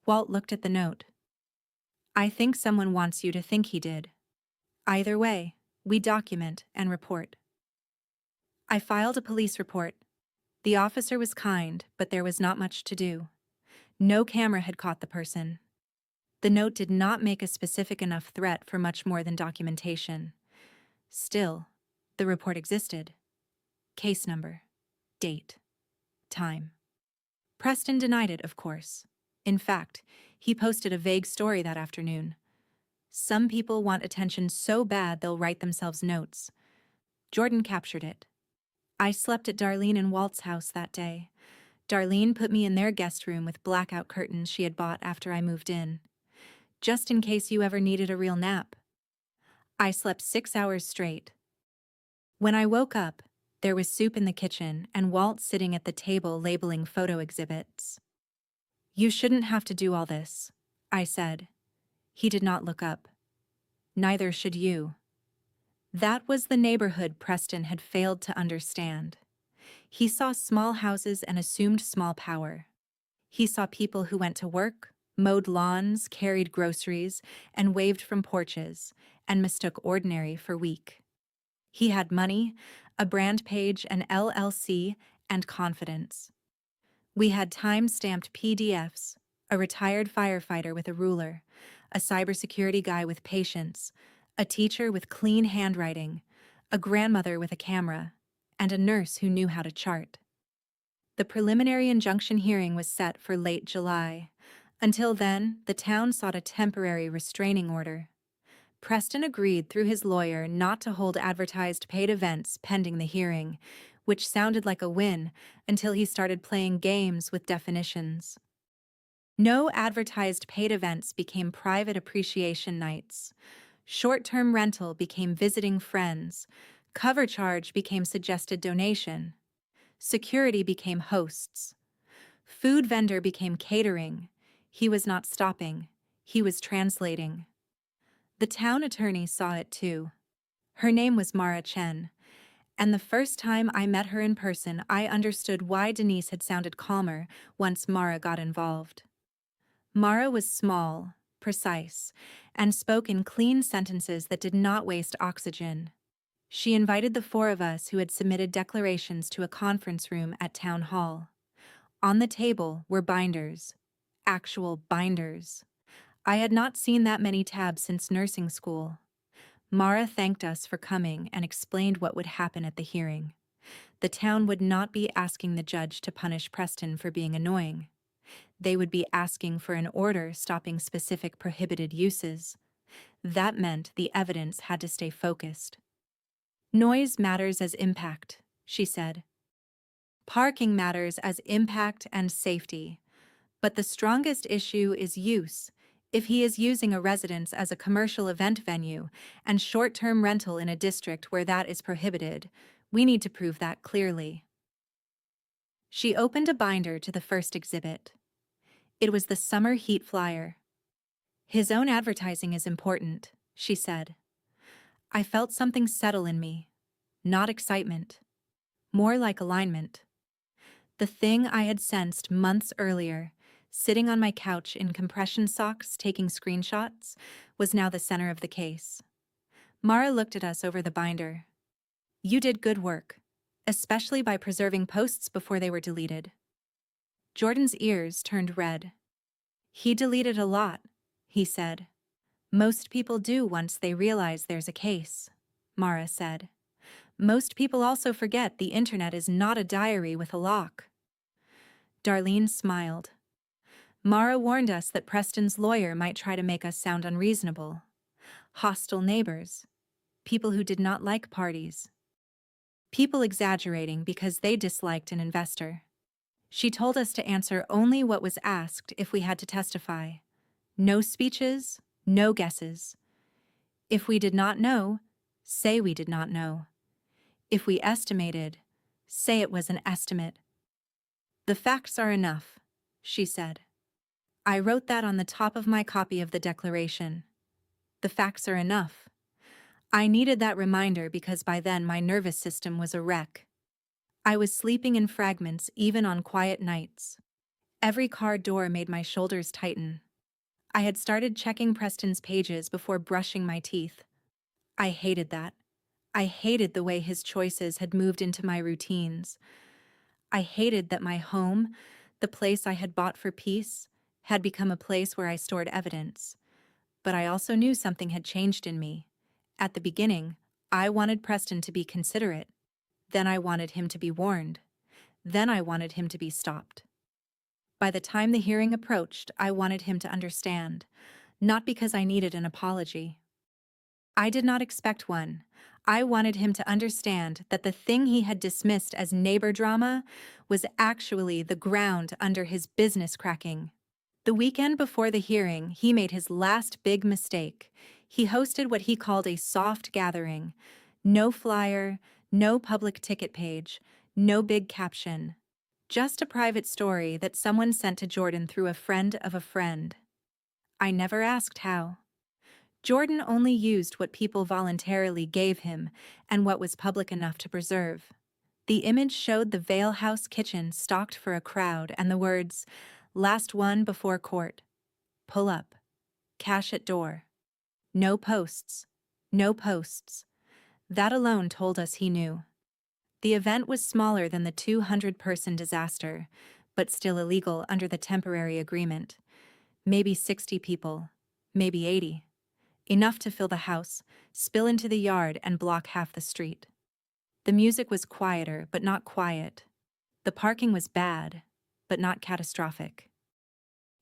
Walt looked at the note. "I think someone wants you to think he did. Either way, we document and report." I filed a police report. The officer was kind, but there was not much to do. No camera had caught the person. The note did not make a specific enough threat for much more than documentation. Still, the report existed. Case number, date, time. Preston denied it, of course. In fact, he posted a vague story that afternoon. Some people want attention so bad they'll write themselves notes. Jordan captured it. I slept at Darlene and Walt's house that day. Darlene put me in their guest room with blackout curtains she had bought after I moved in. Just in case you ever needed a real nap. I slept 6 hours straight. When I woke up, there was soup in the kitchen and Walt sitting at the table labeling photo exhibits. "You shouldn't have to do all this," I said. He did not look up. "Neither should you." That was the neighborhood Preston had failed to understand. He saw small houses and assumed small power. He saw people who went to work, mowed lawns, carried groceries, and waved from porches, and mistook ordinary for weak. He had money, a brand page, an LLC, and confidence. We had time-stamped PDFs, a retired firefighter with a ruler, a cybersecurity guy with patience, a teacher with clean handwriting, a grandmother with a camera, and a nurse who knew how to chart. The preliminary injunction hearing was set for late July. Until then, the town sought a temporary restraining order. Preston agreed through his lawyer not to hold advertised paid events pending the hearing, which sounded like a win until he started playing games with definitions. No advertised paid events became private appreciation nights. Short-term rental became visiting friends. Cover charge became suggested donation. Security became hosts. Food vendor became catering. He was not stopping. He was translating. The town attorney saw it too. Her name was Mara Chen, and the first time I met her in person, I understood why Denise had sounded calmer once Mara got involved. Mara was small, precise, and spoke in clean sentences that did not waste oxygen. She invited the 4 of us who had submitted declarations to a conference room at Town Hall. On the table were binders. Actual binders. I had not seen that many tabs since nursing school. Mara thanked us for coming and explained what would happen at the hearing. The town would not be asking the judge to punish Preston for being annoying. They would be asking for an order stopping specific prohibited uses. That meant the evidence had to stay focused. Noise matters as impact, she said. Parking matters as impact and safety. But the strongest issue is use. If he is using a residence as a commercial event venue and short-term rental in a district where that is prohibited, we need to prove that clearly. She opened a binder to the first exhibit. It was the summer heat flyer. His own advertising is important, she said. I felt something settle in me. Not excitement. More like alignment. The thing I had sensed months earlier, sitting on my couch in compression socks taking screenshots, was now the center of the case. Mara looked at us over the binder. You did good work, especially by preserving posts before they were deleted. Jordan's ears turned red. He deleted a lot, he said. Most people do once they realize there's a case, Mara said. Most people also forget the internet is not a diary with a lock. Darlene smiled. Mara warned us that Preston's lawyer might try to make us sound unreasonable. Hostile neighbors. People who did not like parties. People exaggerating because they disliked an investor. She told us to answer only what was asked if we had to testify. No speeches, no guesses. If we did not know, say we did not know. If we estimated, say it was an estimate. The facts are enough, she said. I wrote that on the top of my copy of the declaration. The facts are enough. I needed that reminder because by then my nervous system was a wreck. I was sleeping in fragments even on quiet nights. Every car door made my shoulders tighten. I had started checking Preston's pages before brushing my teeth. I hated that. I hated the way his choices had moved into my routines. I hated that my home, the place I had bought for peace, had become a place where I stored evidence. But I also knew something had changed in me. At the beginning, I wanted Preston to be considerate. Then I wanted him to be warned. Then I wanted him to be stopped. By the time the hearing approached, I wanted him to understand, not because I needed an apology. I did not expect one. I wanted him to understand that the thing he had dismissed as neighbor drama was actually the ground under his business cracking. The weekend before the hearing, he made his last big mistake. He hosted what he called a soft gathering. No flyer, no public ticket page, no big caption. Just a private story that someone sent to Jordan through a friend of a friend. I never asked how. Jordan only used what people voluntarily gave him and what was public enough to preserve. The image showed the Vale House kitchen stocked for a crowd and the words, "Last one before court. Pull up. Cash at door." No posts. No posts. That alone told us he knew. The event was smaller than the 200-person disaster, but still illegal under the temporary agreement. Maybe 60 people. Maybe 80. Enough to fill the house, spill into the yard, and block half the street. The music was quieter, but not quiet. The parking was bad, but not catastrophic.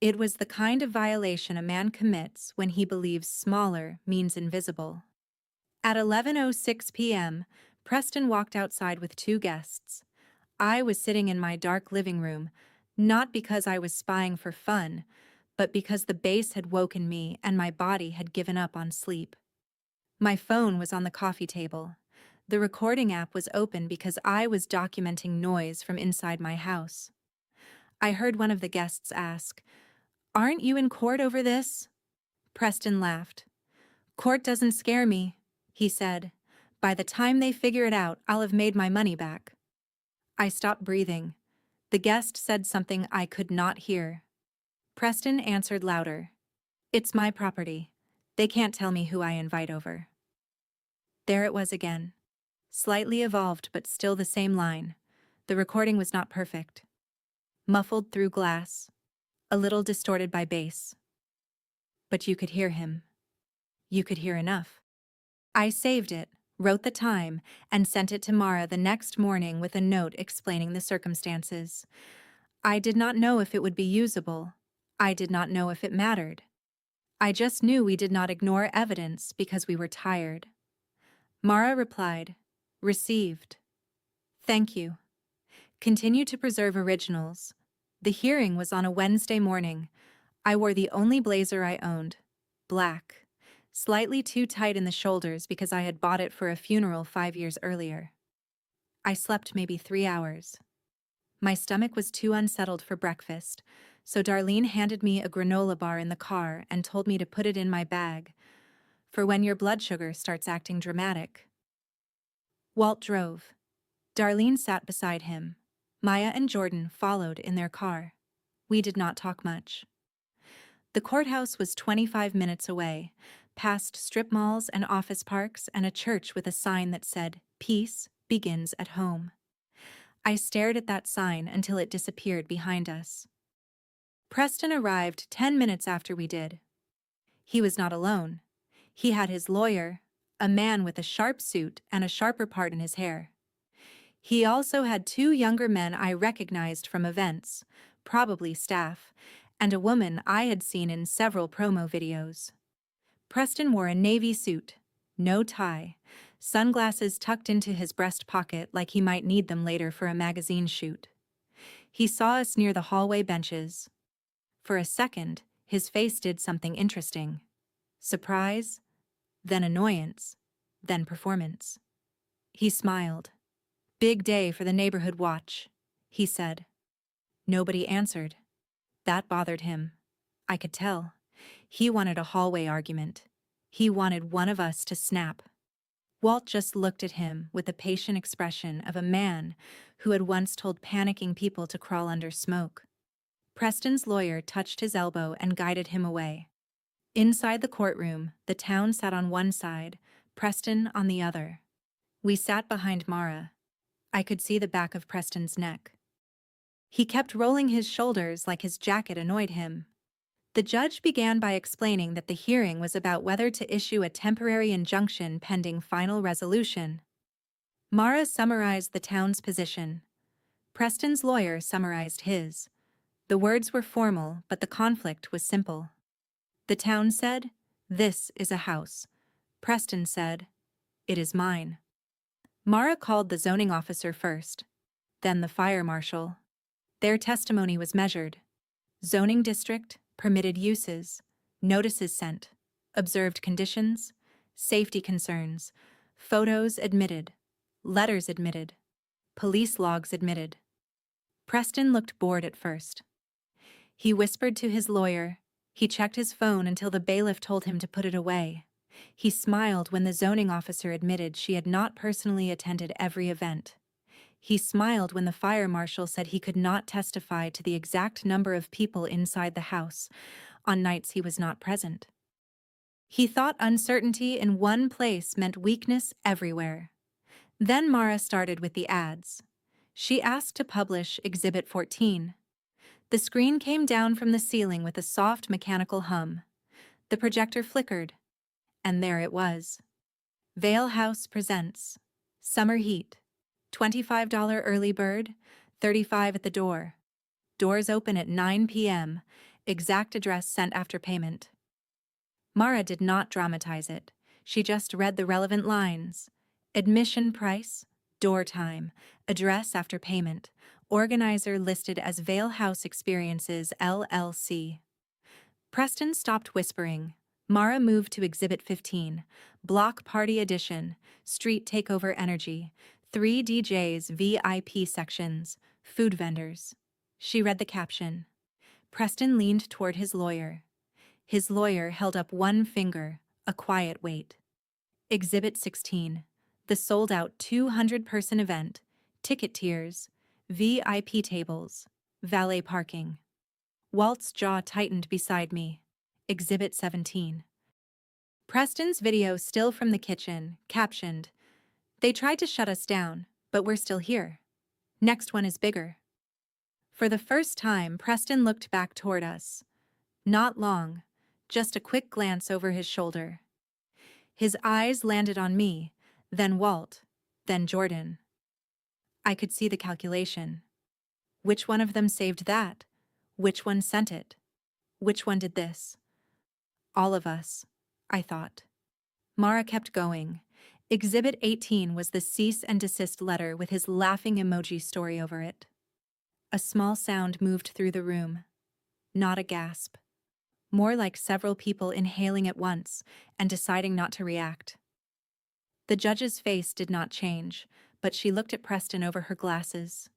It was the kind of violation a man commits when he believes smaller means invisible. At 11:06 p.m., Preston walked outside with two guests. I was sitting in my dark living room, not because I was spying for fun, but because the bass had woken me and my body had given up on sleep. My phone was on the coffee table. The recording app was open because I was documenting noise from inside my house. I heard one of the guests ask, "Aren't you in court over this?" Preston laughed. "Court doesn't scare me," he said. "By the time they figure it out, I'll have made my money back." I stopped breathing. The guest said something I could not hear. Preston answered louder. "It's my property. They can't tell me who I invite over." There it was again. Slightly evolved but still the same line. The recording was not perfect. Muffled through glass. A little distorted by bass. But you could hear him. You could hear enough. I saved it, wrote the time, and sent it to Mara the next morning with a note explaining the circumstances. I did not know if it would be usable. I did not know if it mattered. I just knew we did not ignore evidence because we were tired. Mara replied, "Received. Thank you. Continue to preserve originals." The hearing was on a Wednesday morning. I wore the only blazer I owned, black, slightly too tight in the shoulders because I had bought it for a funeral 5 years earlier. I slept maybe 3 hours. My stomach was too unsettled for breakfast, so Darlene handed me a granola bar in the car and told me to put it in my bag, for when your blood sugar starts acting dramatic. Walt drove. Darlene sat beside him. Maya and Jordan followed in their car. We did not talk much. The courthouse was 25 minutes away, past strip malls and office parks and a church with a sign that said, "Peace begins at home." I stared at that sign until it disappeared behind us. Preston arrived 10 minutes after we did. He was not alone. He had his lawyer, a man with a sharp suit and a sharper part in his hair. He also had two younger men I recognized from events, probably staff, and a woman I had seen in several promo videos. Preston wore a navy suit, no tie, sunglasses tucked into his breast pocket like he might need them later for a magazine shoot. He saw us near the hallway benches. For a second, his face did something interesting. Surprise, then annoyance, then performance. He smiled. "Big day for the neighborhood watch," he said. Nobody answered. That bothered him. I could tell. He wanted a hallway argument. He wanted one of us to snap. Walt just looked at him with the patient expression of a man who had once told panicking people to crawl under smoke. Preston's lawyer touched his elbow and guided him away. Inside the courtroom, the town sat on one side, Preston on the other. We sat behind Mara. I could see the back of Preston's neck. He kept rolling his shoulders like his jacket annoyed him. The judge began by explaining that the hearing was about whether to issue a temporary injunction pending final resolution. Mara summarized the town's position. Preston's lawyer summarized his. The words were formal, but the conflict was simple. The town said, "This is a house." Preston said, "It is mine." Mara called the zoning officer first, then the fire marshal. Their testimony was measured. Zoning district, permitted uses, notices sent, observed conditions, safety concerns, photos admitted, letters admitted, police logs admitted. Preston looked bored at first. He whispered to his lawyer. He checked his phone until the bailiff told him to put it away. He smiled when the zoning officer admitted she had not personally attended every event. He smiled when the fire marshal said he could not testify to the exact number of people inside the house on nights he was not present. He thought uncertainty in one place meant weakness everywhere. Then Mara started with the ads. She asked to publish Exhibit 14. The screen came down from the ceiling with a soft mechanical hum. The projector flickered, and there it was. Vale House presents Summer Heat. $25 early bird, $35 at the door. Doors open at 9 p.m. Exact address sent after payment. Mara did not dramatize it. She just read the relevant lines. Admission price, door time, address after payment. Organizer listed as Vale House Experiences, LLC. Preston stopped whispering. Mara moved to Exhibit 15, Block Party Edition, Street Takeover Energy, 3 DJs, VIP sections, food vendors. She read the caption. Preston leaned toward his lawyer. His lawyer held up one finger, a quiet wait. Exhibit 16, the sold-out 200-person event, ticket tiers, VIP tables, valet parking. Walt's jaw tightened beside me. Exhibit 17. Preston's video still from the kitchen, captioned, "They tried to shut us down, but we're still here. Next one is bigger." For the first time, Preston looked back toward us. Not long, just a quick glance over his shoulder. His eyes landed on me, then Walt, then Jordan. I could see the calculation. Which one of them saved that? Which one sent it? Which one did this? All of us, I thought. Mara kept going. Exhibit 18 was the cease and desist letter with his laughing emoji story over it. A small sound moved through the room. Not a gasp. More like several people inhaling at once and deciding not to react. The judge's face did not change, but she looked at Preston over her glasses.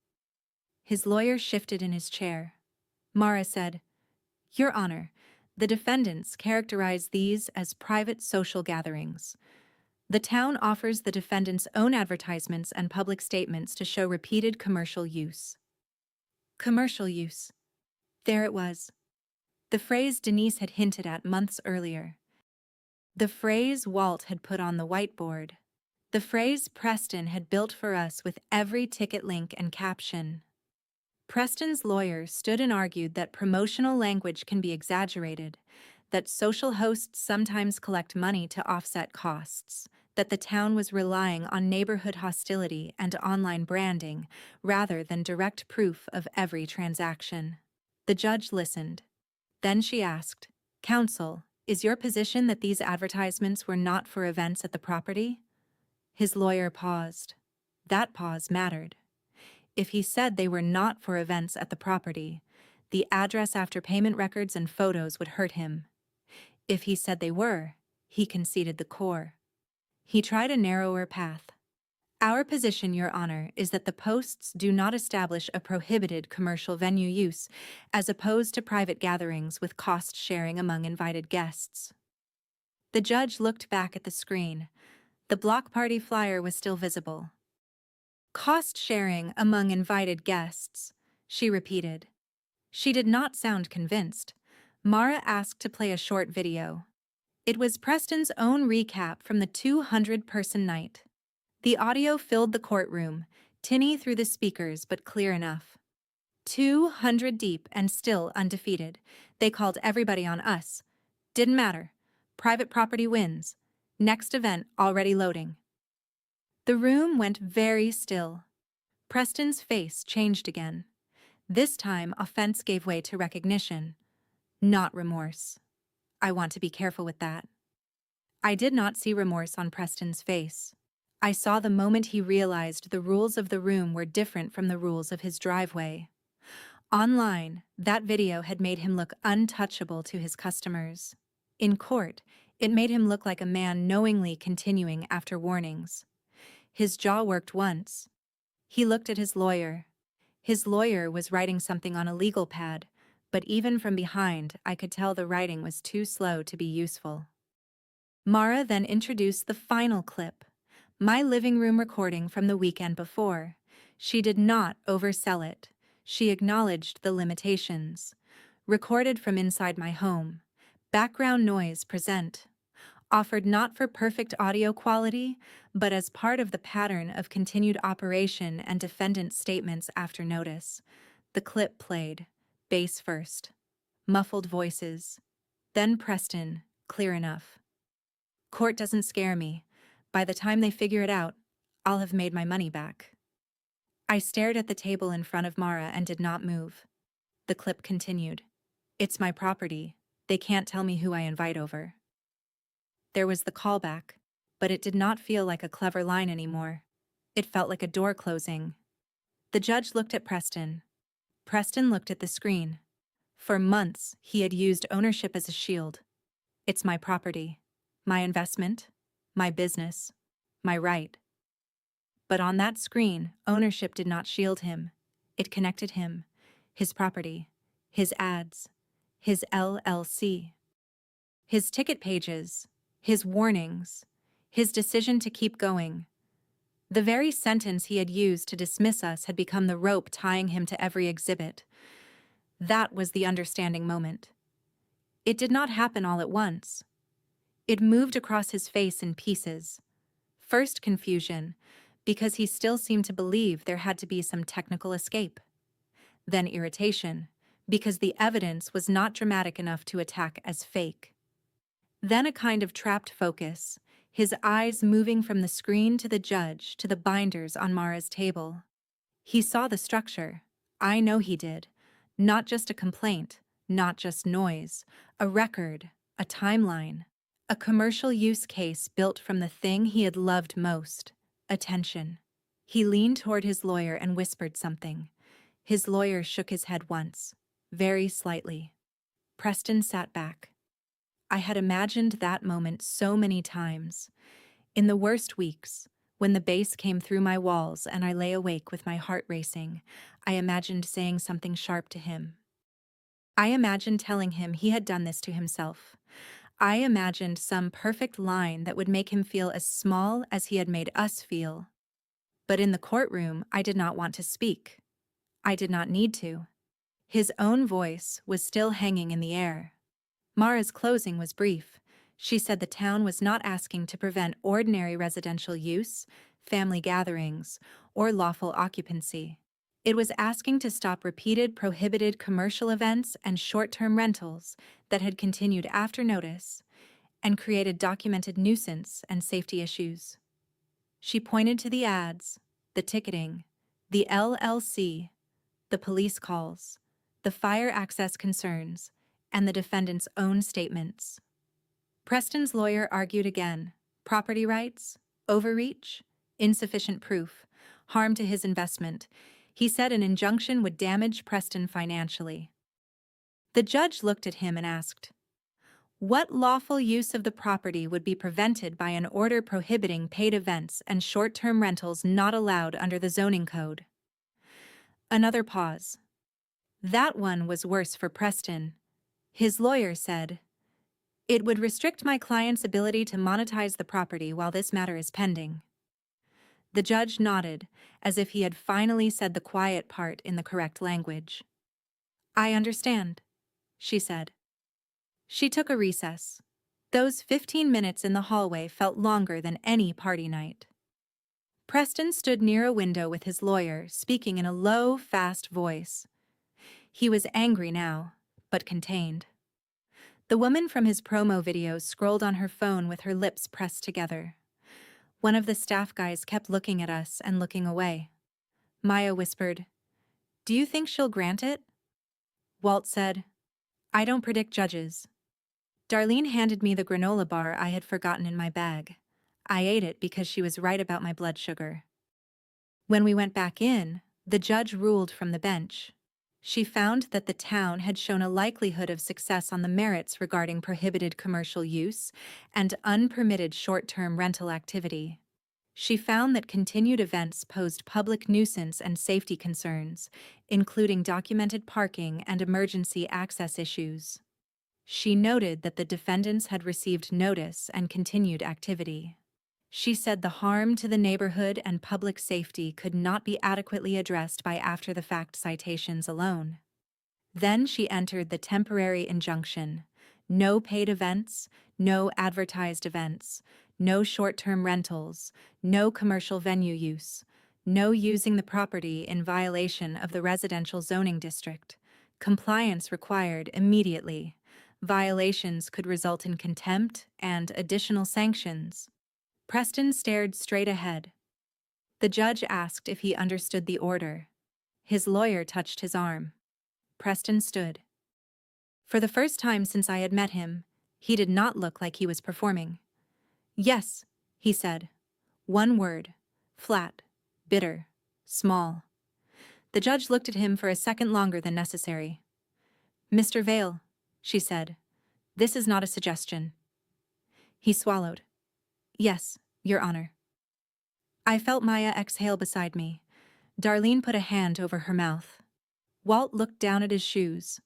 His lawyer shifted in his chair. Mara said, "Your Honor, the defendants characterize these as private social gatherings. The town offers the defendants' own advertisements and public statements to show repeated commercial use." Commercial use. There it was. The phrase Denise had hinted at months earlier. The phrase Walt had put on the whiteboard. The phrase Preston had built for us with every ticket link and caption. Preston's lawyer stood and argued that promotional language can be exaggerated, that social hosts sometimes collect money to offset costs, that the town was relying on neighborhood hostility and online branding rather than direct proof of every transaction. The judge listened. Then she asked, "Counsel, is your position that these advertisements were not for events at the property?" His lawyer paused. That pause mattered. If he said they were not for events at the property, the address after payment records and photos would hurt him. If he said they were, he conceded the core. He tried a narrower path. "Our position, Your Honor, is that the posts do not establish a prohibited commercial venue use, as opposed to private gatherings with cost sharing among invited guests." The judge looked back at the screen. The block party flyer was still visible. "Cost sharing among invited guests," she repeated. She did not sound convinced. Mara asked to play a short video. It was Preston's own recap from the 200-person night. The audio filled the courtroom, tinny through the speakers but clear enough. 200 deep and still undefeated. They called everybody on us. Didn't matter. Private property wins. Next event already loading. The room went very still. Preston's face changed again. This time, offense gave way to recognition, not remorse. I want to be careful with that. I did not see remorse on Preston's face. I saw the moment he realized the rules of the room were different from the rules of his driveway. Online, that video had made him look untouchable to his customers. In court, it made him look like a man knowingly continuing after warnings. His jaw worked once. He looked at his lawyer. His lawyer was writing something on a legal pad, but even from behind, I could tell the writing was too slow to be useful. Mara then introduced the final clip, my living room recording from the weekend before. She did not oversell it. She acknowledged the limitations. Recorded from inside my home. Background noise present. Offered not for perfect audio quality, but as part of the pattern of continued operation and defendant statements after notice. The clip played, bass first. Muffled voices. Then Preston, clear enough. "Court doesn't scare me. By the time they figure it out, I'll have made my money back." I stared at the table in front of Mara and did not move. The clip continued. "It's my property. They can't tell me who I invite over." There was the callback, but it did not feel like a clever line anymore. It felt like a door closing. The judge looked at Preston. Preston looked at the screen. For months, he had used ownership as a shield. "It's my property, my investment, my business, my right." But on that screen, ownership did not shield him. It connected him, his property, his ads, his LLC, his ticket pages, his warnings, his decision to keep going. The very sentence he had used to dismiss us had become the rope tying him to every exhibit. That was the understanding moment. It did not happen all at once. It moved across his face in pieces. First confusion, because he still seemed to believe there had to be some technical escape. Then irritation, because the evidence was not dramatic enough to attack as fake. Then a kind of trapped focus, his eyes moving from the screen to the judge to the binders on Mara's table. He saw the structure. I know he did. Not just a complaint, not just noise, a record, a timeline, a commercial use case built from the thing he had loved most, attention. He leaned toward his lawyer and whispered something. His lawyer shook his head once, very slightly. Preston sat back. I had imagined that moment so many times. In the worst weeks, when the bass came through my walls and I lay awake with my heart racing, I imagined saying something sharp to him. I imagined telling him he had done this to himself. I imagined some perfect line that would make him feel as small as he had made us feel. But in the courtroom, I did not want to speak. I did not need to. His own voice was still hanging in the air. Mara's closing was brief. She said the town was not asking to prevent ordinary residential use, family gatherings, or lawful occupancy. It was asking to stop repeated prohibited commercial events and short-term rentals that had continued after notice and created documented nuisance and safety issues. She pointed to the ads, the ticketing, the LLC, the police calls, the fire access concerns, and the defendant's own statements. Preston's lawyer argued again: property rights, overreach, insufficient proof, harm to his investment. He said an injunction would damage Preston financially. The judge looked at him and asked, "What lawful use of the property would be prevented by an order prohibiting paid events and short-term rentals not allowed under the zoning code?" Another pause. That one was worse for Preston. His lawyer said, "It would restrict my client's ability to monetize the property while this matter is pending." The judge nodded, as if he had finally said the quiet part in the correct language. "I understand," she said. She took a recess. Those 15 minutes in the hallway felt longer than any party night. Preston stood near a window with his lawyer, speaking in a low, fast voice. He was angry now, but contained. The woman from his promo videos scrolled on her phone with her lips pressed together. One of the staff guys kept looking at us and looking away. Maya whispered, "Do you think she'll grant it?" Walt said, "I don't predict judges." Darlene handed me the granola bar I had forgotten in my bag. I ate it because she was right about my blood sugar. When we went back in, the judge ruled from the bench. She found that the town had shown a likelihood of success on the merits regarding prohibited commercial use and unpermitted short-term rental activity. She found that continued events posed public nuisance and safety concerns, including documented parking and emergency access issues. She noted that the defendants had received notice and continued activity. She said the harm to the neighborhood and public safety could not be adequately addressed by after-the-fact citations alone. Then she entered the temporary injunction: no paid events, no advertised events, no short-term rentals, no commercial venue use, no using the property in violation of the residential zoning district. Compliance required immediately. Violations could result in contempt and additional sanctions. Preston stared straight ahead. The judge asked if he understood the order. His lawyer touched his arm. Preston stood. For the first time since I had met him, he did not look like he was performing. "Yes," he said. One word, flat, bitter, small. The judge looked at him for a second longer than necessary. "Mr. Vale," she said, "this is not a suggestion." He swallowed. "Yes, Your Honor." I felt Maya exhale beside me. Darlene put a hand over her mouth. Walt looked down at his shoes.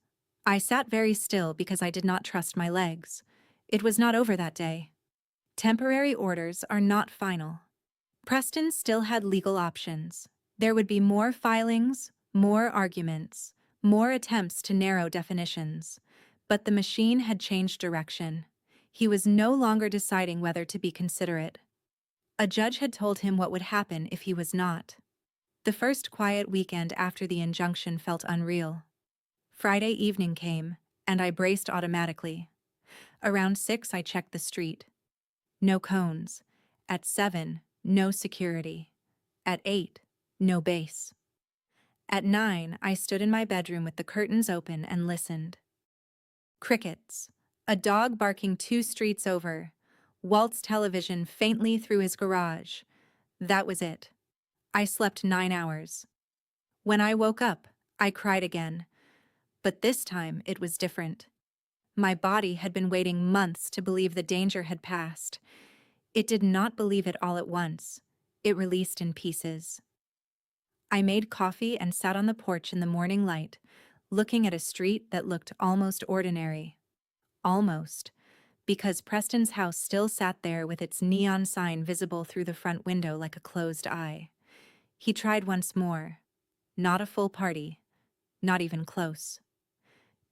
I sat very still because I did not trust my legs. It was not over that day. Temporary orders are not final. Preston still had legal options. There would be more filings, more arguments, more attempts to narrow definitions. But the machine had changed direction. He was no longer deciding whether to be considerate. A judge had told him what would happen if he was not. The first quiet weekend after the injunction felt unreal. Friday evening came, and I braced automatically. Around 6 I checked the street. no cones. At 7, no security. At 8, no base. At 9, I stood in my bedroom with the curtains open and listened. Crickets. A dog barking 2 streets over. Walt's television faintly through his garage. That was it. I slept 9 hours. When I woke up, I cried again. But this time it was different. My body had been waiting months to believe the danger had passed. It did not believe it all at once. It released in pieces. I made coffee and sat on the porch in the morning light, looking at a street that looked almost ordinary. Almost, because Preston's house still sat there with its neon sign visible through the front window like a closed eye. He tried once more. Not a full party. Not even close.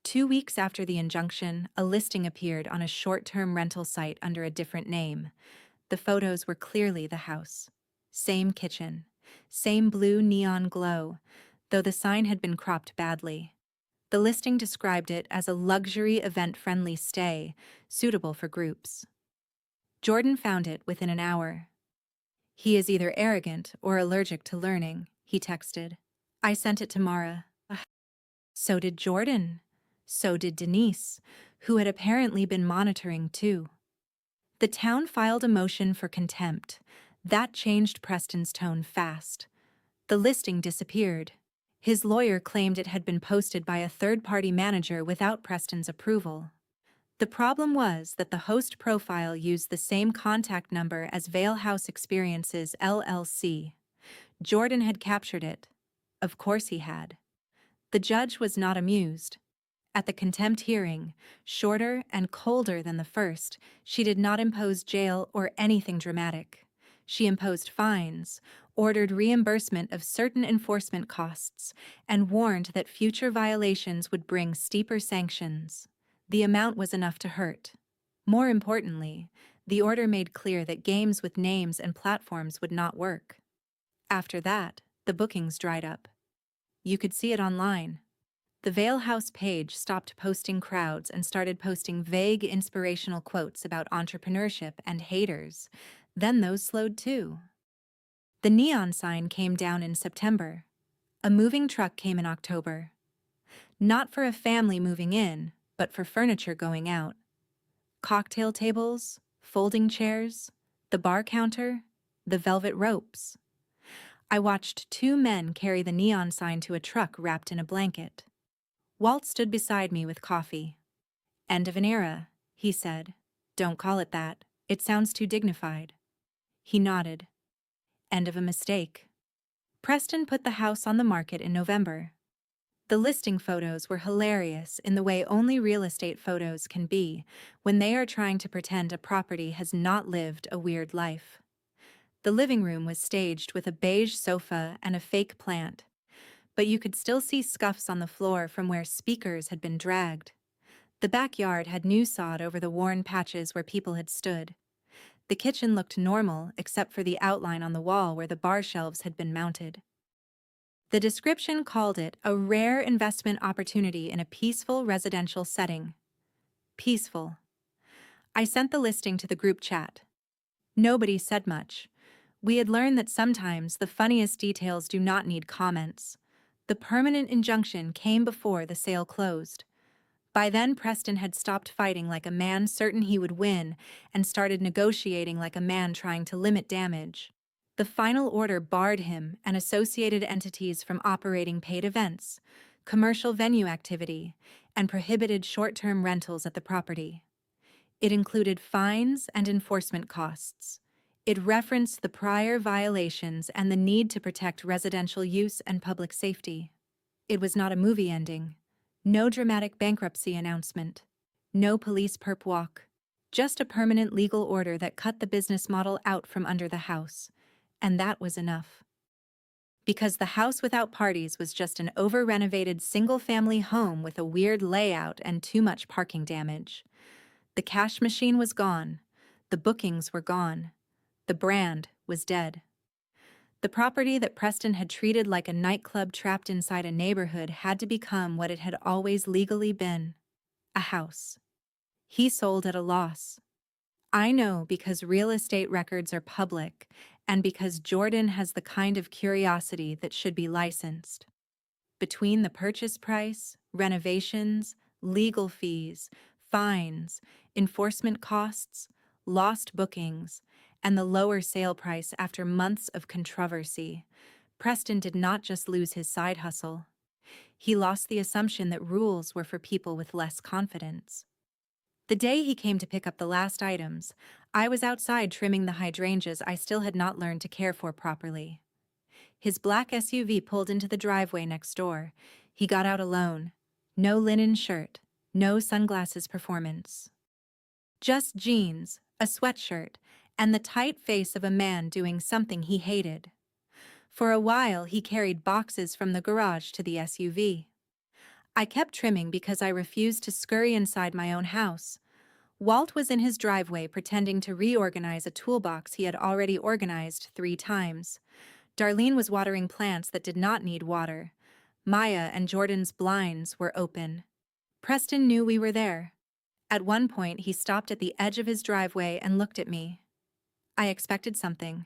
2 weeks after the injunction, a listing appeared on a short-term rental site under a different name. The photos were clearly the house. Same kitchen. Same blue neon glow, though the sign had been cropped badly. The listing described it as a luxury event-friendly stay, suitable for groups. Jordan found it within an hour. He is either arrogant or allergic to learning, he texted. I sent it to Mara. So did Jordan. So did Denise, who had apparently been monitoring too. The town filed a motion for contempt. That changed Preston's tone fast. The listing disappeared. His lawyer claimed it had been posted by a third-party manager without Preston's approval. The problem was that the host profile used the same contact number as Vale House Experiences LLC. Jordan had captured it. Of course he had. The judge was not amused. At the contempt hearing, shorter and colder than the first, she did not impose jail or anything dramatic. She imposed fines, ordered reimbursement of certain enforcement costs, and warned that future violations would bring steeper sanctions. The amount was enough to hurt. More importantly, the order made clear that games with names and platforms would not work. After that, the bookings dried up. You could see it online. The Vale House page stopped posting crowds and started posting vague inspirational quotes about entrepreneurship and haters. Then those slowed too. The neon sign came down in September. A moving truck came in October. Not for a family moving in, but for furniture going out. Cocktail tables, folding chairs, the bar counter, the velvet ropes. I watched 2 men carry the neon sign to a truck wrapped in a blanket. Walt stood beside me with coffee. End of an era, he said. Don't call it that. It sounds too dignified. He nodded. End of a mistake. Preston put the house on the market in November. The listing photos were hilarious in the way only real estate photos can be when they are trying to pretend a property has not lived a weird life. The living room was staged with a beige sofa and a fake plant, but you could still see scuffs on the floor from where speakers had been dragged. The backyard had new sod over the worn patches where people had stood. The kitchen looked normal except for the outline on the wall where the bar shelves had been mounted. The description called it a rare investment opportunity in a peaceful residential setting. Peaceful. I sent the listing to the group chat. Nobody said much. We had learned that sometimes the funniest details do not need comments. The permanent injunction came before the sale closed. By then, Preston had stopped fighting like a man certain he would win and started negotiating like a man trying to limit damage. The final order barred him and associated entities from operating paid events, commercial venue activity, and prohibited short-term rentals at the property. It included fines and enforcement costs. It referenced the prior violations and the need to protect residential use and public safety. It was not a movie ending. No dramatic bankruptcy announcement. No police perp walk. Just a permanent legal order that cut the business model out from under the house. And that was enough. Because the house without parties was just an over-renovated single-family home with a weird layout and too much parking damage. The cash machine was gone. The bookings were gone. The brand was dead. The property that Preston had treated like a nightclub trapped inside a neighborhood had to become what it had always legally been: a house. He sold at a loss. I know because real estate records are public and because Jordan has the kind of curiosity that should be licensed. Between the purchase price, renovations, legal fees, fines, enforcement costs, lost bookings, and the lower sale price after months of controversy, Preston did not just lose his side hustle. He lost the assumption that rules were for people with less confidence. The day he came to pick up the last items, I was outside trimming the hydrangeas I still had not learned to care for properly. His black SUV pulled into the driveway next door. He got out alone. No linen shirt, no sunglasses performance. Just jeans, a sweatshirt, and the tight face of a man doing something he hated. For a while, he carried boxes from the garage to the SUV. I kept trimming because I refused to scurry inside my own house. Walt was in his driveway pretending to reorganize a toolbox he had already organized 3 times. Darlene was watering plants that did not need water. Maya and Jordan's blinds were open. Preston knew we were there. At one point, he stopped at the edge of his driveway and looked at me. I expected something.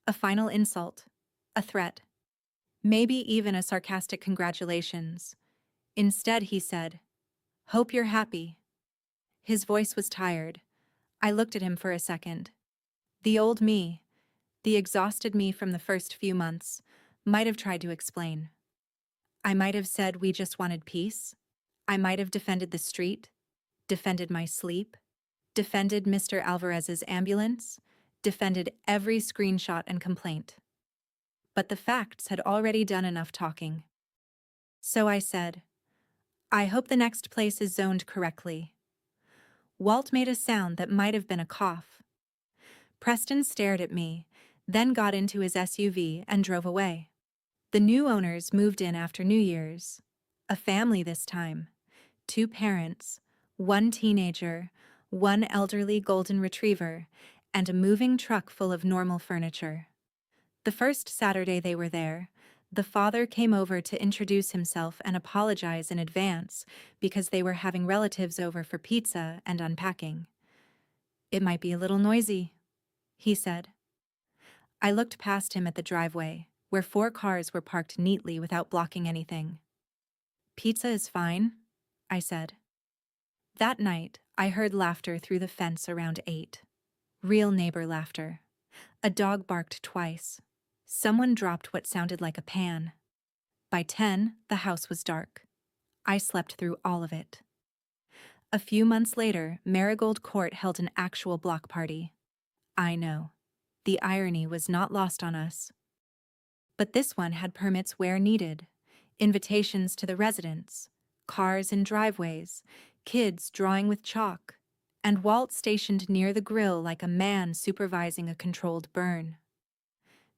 A final insult. A threat. Maybe even a sarcastic congratulations. Instead, he said, "Hope you're happy." His voice was tired. I looked at him for a second. The old me, the exhausted me from the first few months, might have tried to explain. I might have said we just wanted peace. I might have defended the street, defended my sleep, defended Mr. Alvarez's ambulance, defended every screenshot and complaint. But the facts had already done enough talking. So I said, "I hope the next place is zoned correctly." Walt made a sound that might have been a cough. Preston stared at me, then got into his SUV and drove away. The new owners moved in after New Year's. A family this time. 2 parents, 1 teenager, 1 elderly golden retriever, and a moving truck full of normal furniture. The first Saturday they were there, the father came over to introduce himself and apologize in advance because they were having relatives over for pizza and unpacking. "It might be a little noisy," he said. I looked past him at the driveway, where 4 cars were parked neatly without blocking anything. "Pizza is fine," I said. That night, I heard laughter through the fence around 8. Real neighbor laughter. A dog barked twice. Someone dropped what sounded like a pan. By 10, the house was dark. I slept through all of it. A few months later, Marigold Court held an actual block party. I know. The irony was not lost on us. But this one had permits where needed, invitations to the residents, cars in driveways, kids drawing with chalk, and Walt stationed near the grill like a man supervising a controlled burn.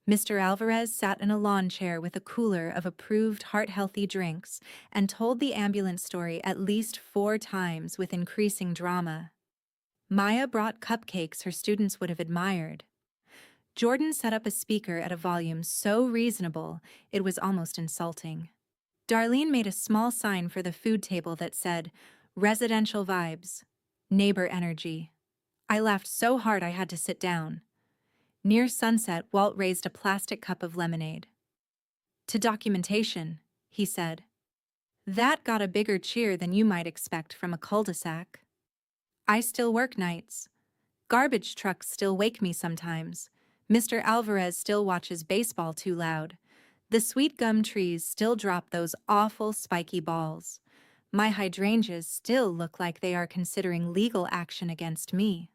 Mr. Alvarez sat in a lawn chair with a cooler of approved heart-healthy drinks and told the ambulance story at least 4 times with increasing drama. Maya brought cupcakes her students would have admired. Jordan set up a speaker at a volume so reasonable it was almost insulting. Darlene made a small sign for the food table that said, "Residential vibes, neighbor energy." I laughed so hard I had to sit down. Near sunset, Walt raised a plastic cup of lemonade. "To documentation," he said. That got a bigger cheer than you might expect from a cul-de-sac. I still work nights. Garbage trucks still wake me sometimes. Mr. Alvarez still watches baseball too loud. The sweet gum trees still drop those awful spiky balls. My hydrangeas still look like they are considering legal action against me.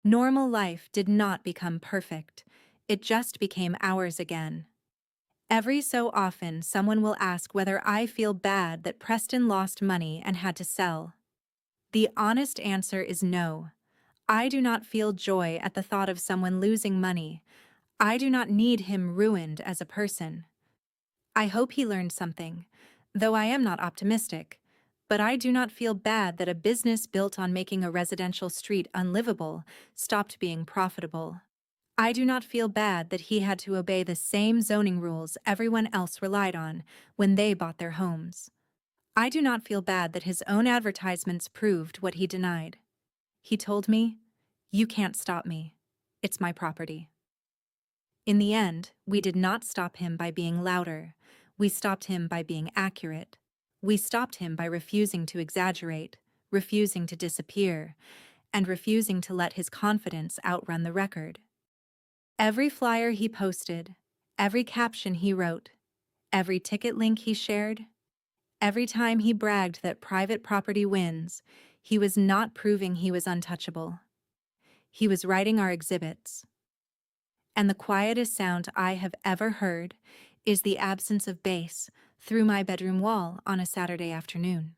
Normal life did not become perfect. It just became ours again. Every so often, someone will ask whether I feel bad that Preston lost money and had to sell. The honest answer is no. I do not feel joy at the thought of someone losing money. I do not need him ruined as a person. I hope he learned something, though I am not optimistic. But I do not feel bad that a business built on making a residential street unlivable stopped being profitable. I do not feel bad that he had to obey the same zoning rules everyone else relied on when they bought their homes. I do not feel bad that his own advertisements proved what he denied. He told me, You can't stop me. It's my property. In the end, we did not stop him by being louder. We stopped him by being accurate. We stopped him by refusing to exaggerate, refusing to disappear, and refusing to let his confidence outrun the record. Every flyer he posted, every caption he wrote, every ticket link he shared, every time he bragged that private property wins, he was not proving he was untouchable. He was writing our exhibits. And the quietest sound I have ever heard is the absence of bass through my bedroom wall on a Saturday afternoon.